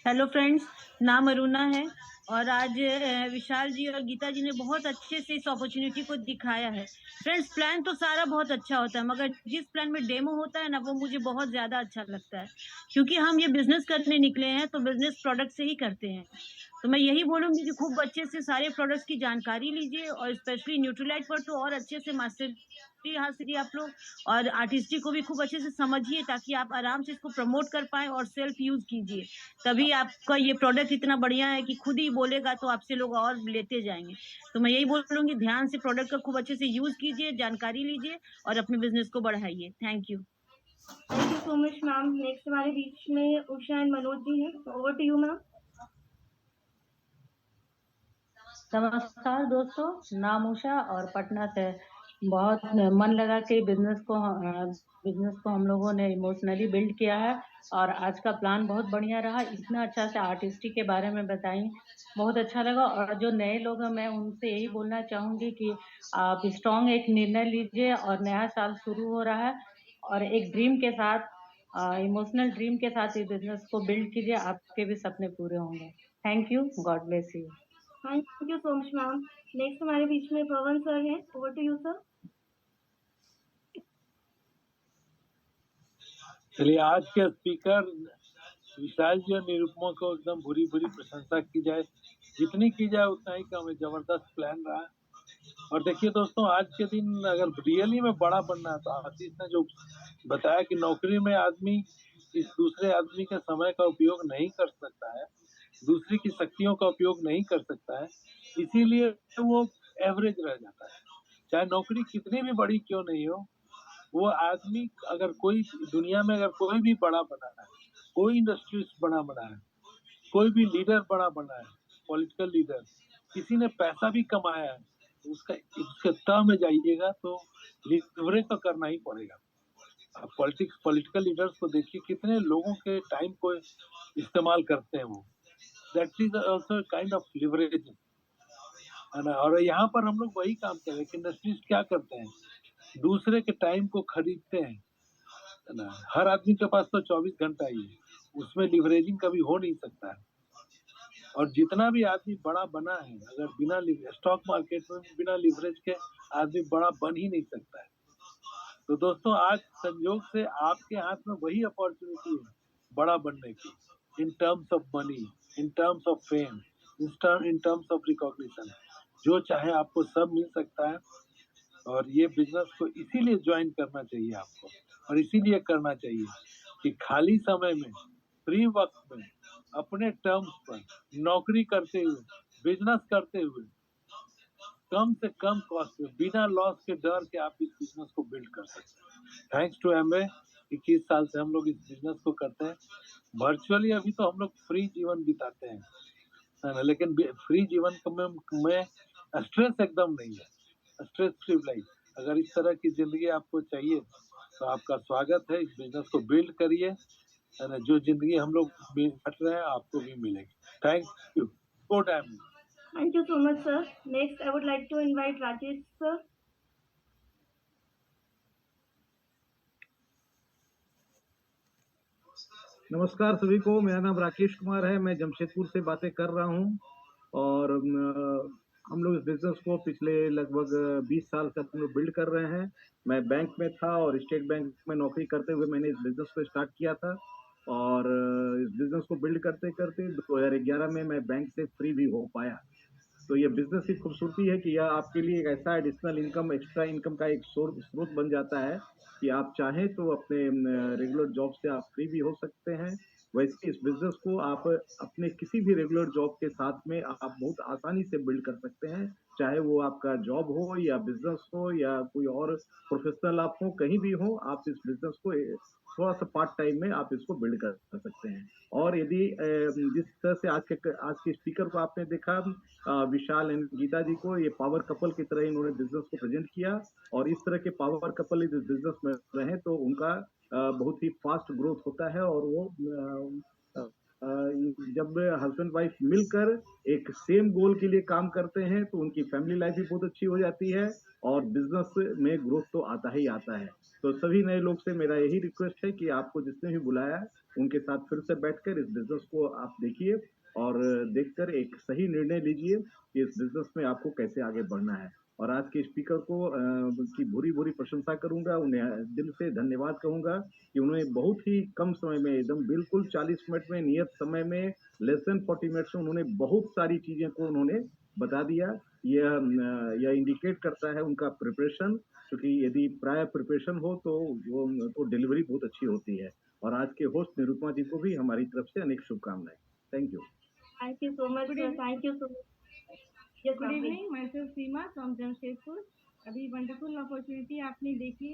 Hello friends, नाम अरुणा है और आज विशाल जी और गीता जी ने बहुत अच्छे से इस अपॉर्चुनिटी को दिखाया है। फ्रेंड्स, प्लान तो सारा बहुत अच्छा होता है, मगर जिस प्लान में डेमो होता है ना, वो मुझे बहुत ज़्यादा अच्छा लगता है, क्योंकि हम ये बिजनेस करने निकले हैं तो बिजनेस प्रोडक्ट से ही करते हैं। तो मैं यही बोलूँगी कि खूब अच्छे से सारे प्रोडक्ट्स की जानकारी लीजिए और स्पेशली न्यूट्रीलाइट पर तो और अच्छे से मास्टरी हासिल कीजिए आप लोग, और आर्टिस्टी को भी खूब अच्छे से समझिए ताकि आप आराम से इसको प्रमोट कर पाएँ और सेल्फ यूज़ कीजिए। तभी आपका ये प्रोडक्ट इतना बढ़िया है कि खुद ही बोलेगा तो आपसे लोग और लेते जाएंगे। तो मैं यही बोलूँगी, ध्यान से प्रोडक्ट का खूब अच्छे से यूज़ कीजिए, जानकारी लीजिए और अपने बिजनेस को बढ़ाइए। Thank you. Thank you so much ma'am. Next हमारे बीच में उषा एंड मनोज जी हैं, ओवर टू यू मैम। नमस्कार दोस्तों, नाम उषा और पटना से। बहुत मन लगा के बिजनेस को हम लोगों ने इमोशनली बिल्ड किया है और आज का प्लान बहुत बढ़िया रहा। इतना अच्छा से आर्टिस्टी के बारे में बताई, बहुत अच्छा लगा। और जो नए लोग हैं, मैं उनसे यही बोलना चाहूँगी कि आप स्ट्रॉन्ग एक निर्णय लीजिए और नया साल शुरू हो रहा है और एक ड्रीम के साथ, इमोशनल ड्रीम के साथ इस बिजनेस को बिल्ड कीजिए, आपके भी सपने पूरे होंगे। Thank you, God bless you. Thank you so much ma'am. Next हमारे बीच में पवन सर हैं, ओवर टू यू सर। चलिए, आज के स्पीकर विशाल जी और निरुपमा को एकदम भूरी भूरी प्रशंसा की जाए, जितनी की जाए उतना ही कम है। जबरदस्त प्लान रहा। और देखिए दोस्तों, आज के दिन अगर रियली में बड़ा बनना है तो आशीष ने जो बताया कि नौकरी में आदमी इस दूसरे आदमी के समय का उपयोग नहीं कर सकता है, दूसरे की शक्तियों का उपयोग नहीं कर सकता है, इसीलिए वो एवरेज रह जाता है। चाहे नौकरी कितनी भी बड़ी क्यों नहीं हो, वो आदमी अगर कोई दुनिया में अगर कोई भी बड़ा बना है, कोई इंडस्ट्रीज बड़ा बना है, कोई भी लीडर बड़ा बना है, पॉलिटिकल लीडर, किसी ने पैसा भी कमाया है, उसके तह में जाइएगा तो लिवरेज तो करना ही पड़ेगा। आप पॉलिटिकल लीडर्स को देखिए, कितने लोगों के टाइम को इस्तेमाल करते हैं वो। That is also kind of leverage, है ना। और यहाँ पर हम लोग वही काम कर रहे हैं कि इंडस्ट्रीज क्या करते हैं, दूसरे के टाइम को खरीदते हैं, है ना। हर आदमी के पास तो 24 घंटा ही है, उसमें लिवरेजिंग कभी हो नहीं सकता है। और जितना भी आदमी बड़ा बना है, अगर बिना स्टॉक मार्केट में बिना लिवरेज के आदमी बड़ा बन ही नहीं सकता है। तो दोस्तों, आज संयोग से आपके हाथ में वही अपॉर्चुनिटी है बड़ा बनने की, in terms of money, in terms of fame, in terms of recognition. जो चाहे आपको सब मिल सकता है। और ये बिजनेस को इसीलिए ज्वाइन करना चाहिए आपको, और इसीलिए करना चाहिए कि खाली समय में, फ्री वक्त में, अपने टर्म्स पर नौकरी करते हुए, बिजनेस करते हुए, कम से कम कॉस्ट में, बिना लॉस के डर के आप इस बिजनेस को बिल्ड कर सकते हैं। थैंक्स टू एमवे, 21 साल से हम लोग इस बिजनेस को करते हैं वर्चुअली। अभी तो हम लोग फ्री जीवन बिताते हैं, है ना, लेकिन फ्री जीवन में स्ट्रेस एकदम नहीं है, स्ट्रेस फ्री लाइफ। अगर इस तरह की जिंदगी आपको चाहिए तो आपका स्वागत है, इस बिजनेस को बिल्ड करिए, है ना। जो जिंदगी हम लोग बट रहे हैं आपको भी मिलेगी। Thank you, good time. Thank you so much, sir. Next, I would like to invite Rajesh, sir. नमस्कार सभी को, मेरा नाम राकेश कुमार है, मैं जमशेदपुर से बातें कर रहा हूं। और हम लोग इस बिजनेस को पिछले लगभग 20 साल से हम लोग बिल्ड कर रहे हैं। मैं बैंक में था और स्टेट बैंक में नौकरी करते हुए मैंने इस बिजनेस को स्टार्ट किया था। और इस बिजनेस को बिल्ड करते करते 2011 में मैं बैंक से फ्री भी हो पाया। तो ये बिजनेस की खूबसूरती है कि यह आपके लिए एक ऐसा एडिशनल इनकम, एक्स्ट्रा इनकम का एक स्रोत बन जाता है कि आप चाहें तो अपने रेगुलर जॉब से आप फ्री भी हो सकते हैं। वैसे इस बिजनेस को आप अपने किसी भी रेगुलर जॉब के साथ में आप बहुत आसानी से बिल्ड कर सकते हैं, चाहे वो आपका जॉब हो या बिजनेस हो या कोई और प्रोफेशनल आप हो, कहीं भी हो, आप इस बिजनेस को थोड़ा सा पार्ट टाइम में आप इसको बिल्ड कर सकते हैं। और यदि जिस तरह से आज के स्पीकर को आपने देखा, विशाल एंड गीता जी को, ये पावर कपल की तरह इन्होंने बिजनेस को प्रेजेंट किया, और इस तरह के पावर कपल इस बिजनेस में रहे तो उनका बहुत ही फास्ट ग्रोथ होता है। और वो जब हस्बैंड वाइफ मिलकर एक सेम गोल के लिए काम करते हैं तो उनकी फैमिली लाइफ भी बहुत अच्छी हो जाती है और बिजनेस में ग्रोथ तो आता ही आता है। तो सभी नए लोग से मेरा यही रिक्वेस्ट है कि आपको जिसने भी बुलाया उनके साथ फिर से बैठकर इस बिजनेस को आप देखिए और देखकर एक सही निर्णय लीजिए कि इस बिजनेस में आपको कैसे आगे बढ़ना है। और आज के स्पीकर को की भूरी प्रशंसा करूंगा, उन्हें दिल से धन्यवाद कहूंगा कि उन्होंने बहुत ही कम समय में, एकदम बिल्कुल 40 मिनट में, नियत समय में, लेस देन 40 मिनट्स में उन्होंने बहुत सारी चीजें को उन्होंने बता दिया। यह इंडिकेट करता है उनका प्रिपरेशन, क्योंकि यदि प्रायर प्रिपरेशन हो तो डिलीवरी बहुत अच्छी होती है। और आज के होस्ट निरुपमा जी को भी हमारी तरफ से अनेक शुभकामनाएं। Thank you. Thank you so much, sir. Thank you so much. Yes, good evening, myself Seema from Jamshedpur. अभी वंडरफुल अपॉर्चुनिटी आपने देखी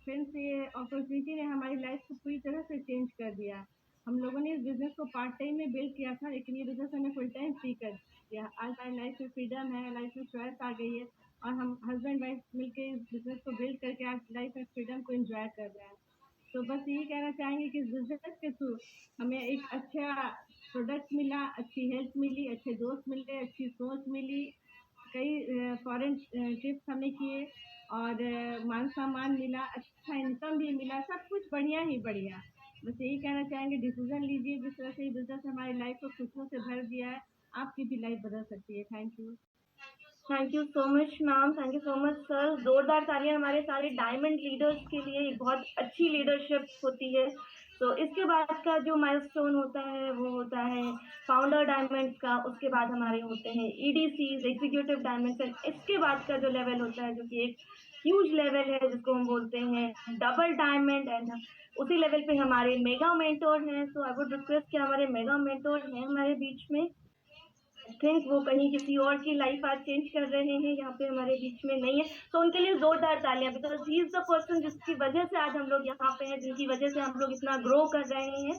फ्रेंड्स, ये अपॉर्चुनिटी ने हमारी लाइफ को पूरी तरह से चेंज कर दिया। हम लोगों ने इस बिजनेस को पार्ट टाइम में बिल्ड किया था, लेकिन ये बिजनेस हमें फुल टाइम फ्री कर दिया। आज हमारी लाइफ में फ्रीडम है, लाइफ में चॉइस आ गई है, और हम हस्बैंड वाइफ मिलकर इस बिजनेस को बिल्ड करके आज लाइफ में फ्रीडम को एंजॉय कर रहे हैं। तो बस यही कहना चाहेंगे कि इस बिजनेस के थ्रू हमें एक अच्छा प्रोडक्ट मिला, अच्छी हेल्थ मिली, अच्छे दोस्त मिले, अच्छी सोच मिली, कई फॉरेन ट्रिप्स हमने किए, और मान सम्मान मिला, अच्छा इनकम भी मिला, सब कुछ बढ़िया ही बढ़िया। बस यही कहना चाहेंगे, डिसीजन लीजिए। जिस तरह से ये बिजनेस हमारी लाइफ को खुशियों से भर दिया है, आपकी भी लाइफ बदल सकती है। Thank you so much ma'am, thank you so much sir. जोरदार तालियां हमारे सारे डायमंड लीडर्स के लिए। एक बहुत अच्छी लीडरशिप होती है। तो इसके बाद का जो माइलस्टोन होता है वो होता है फाउंडर डायमंड्स का, उसके बाद हमारे होते हैं EDCs, एग्जीक्यूटिव डायमंड्स, एंड इसके बाद का जो लेवल होता है जो कि एक ह्यूज लेवल है जिसको हम बोलते हैं डबल डायमंड, एंड उसी लेवल पे हमारे मेगा मेंटोर हैं। सो आई वुड रिक्वेस्ट कि हमारे मेगा मेंटोर हैं हमारे बीच में, थिंक वो कहीं किसी और की लाइफ आज चेंज कर रहे हैं, यहाँ पे हमारे बीच में नहीं है। तो उनके लिए जोरदार तालियां, because he is the person जिसकी वजह से आज हम लोग यहाँ पे हैं, जिनकी वजह से हम लोग इतना ग्रो कर रहे हैं।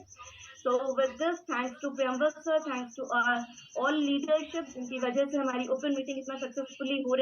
So with this, thanks to Priyambal sir, thanks to all leadership, जिनकी वजह से हमारी ओपन मीटिंग इतना सक्सेसफुली हो रही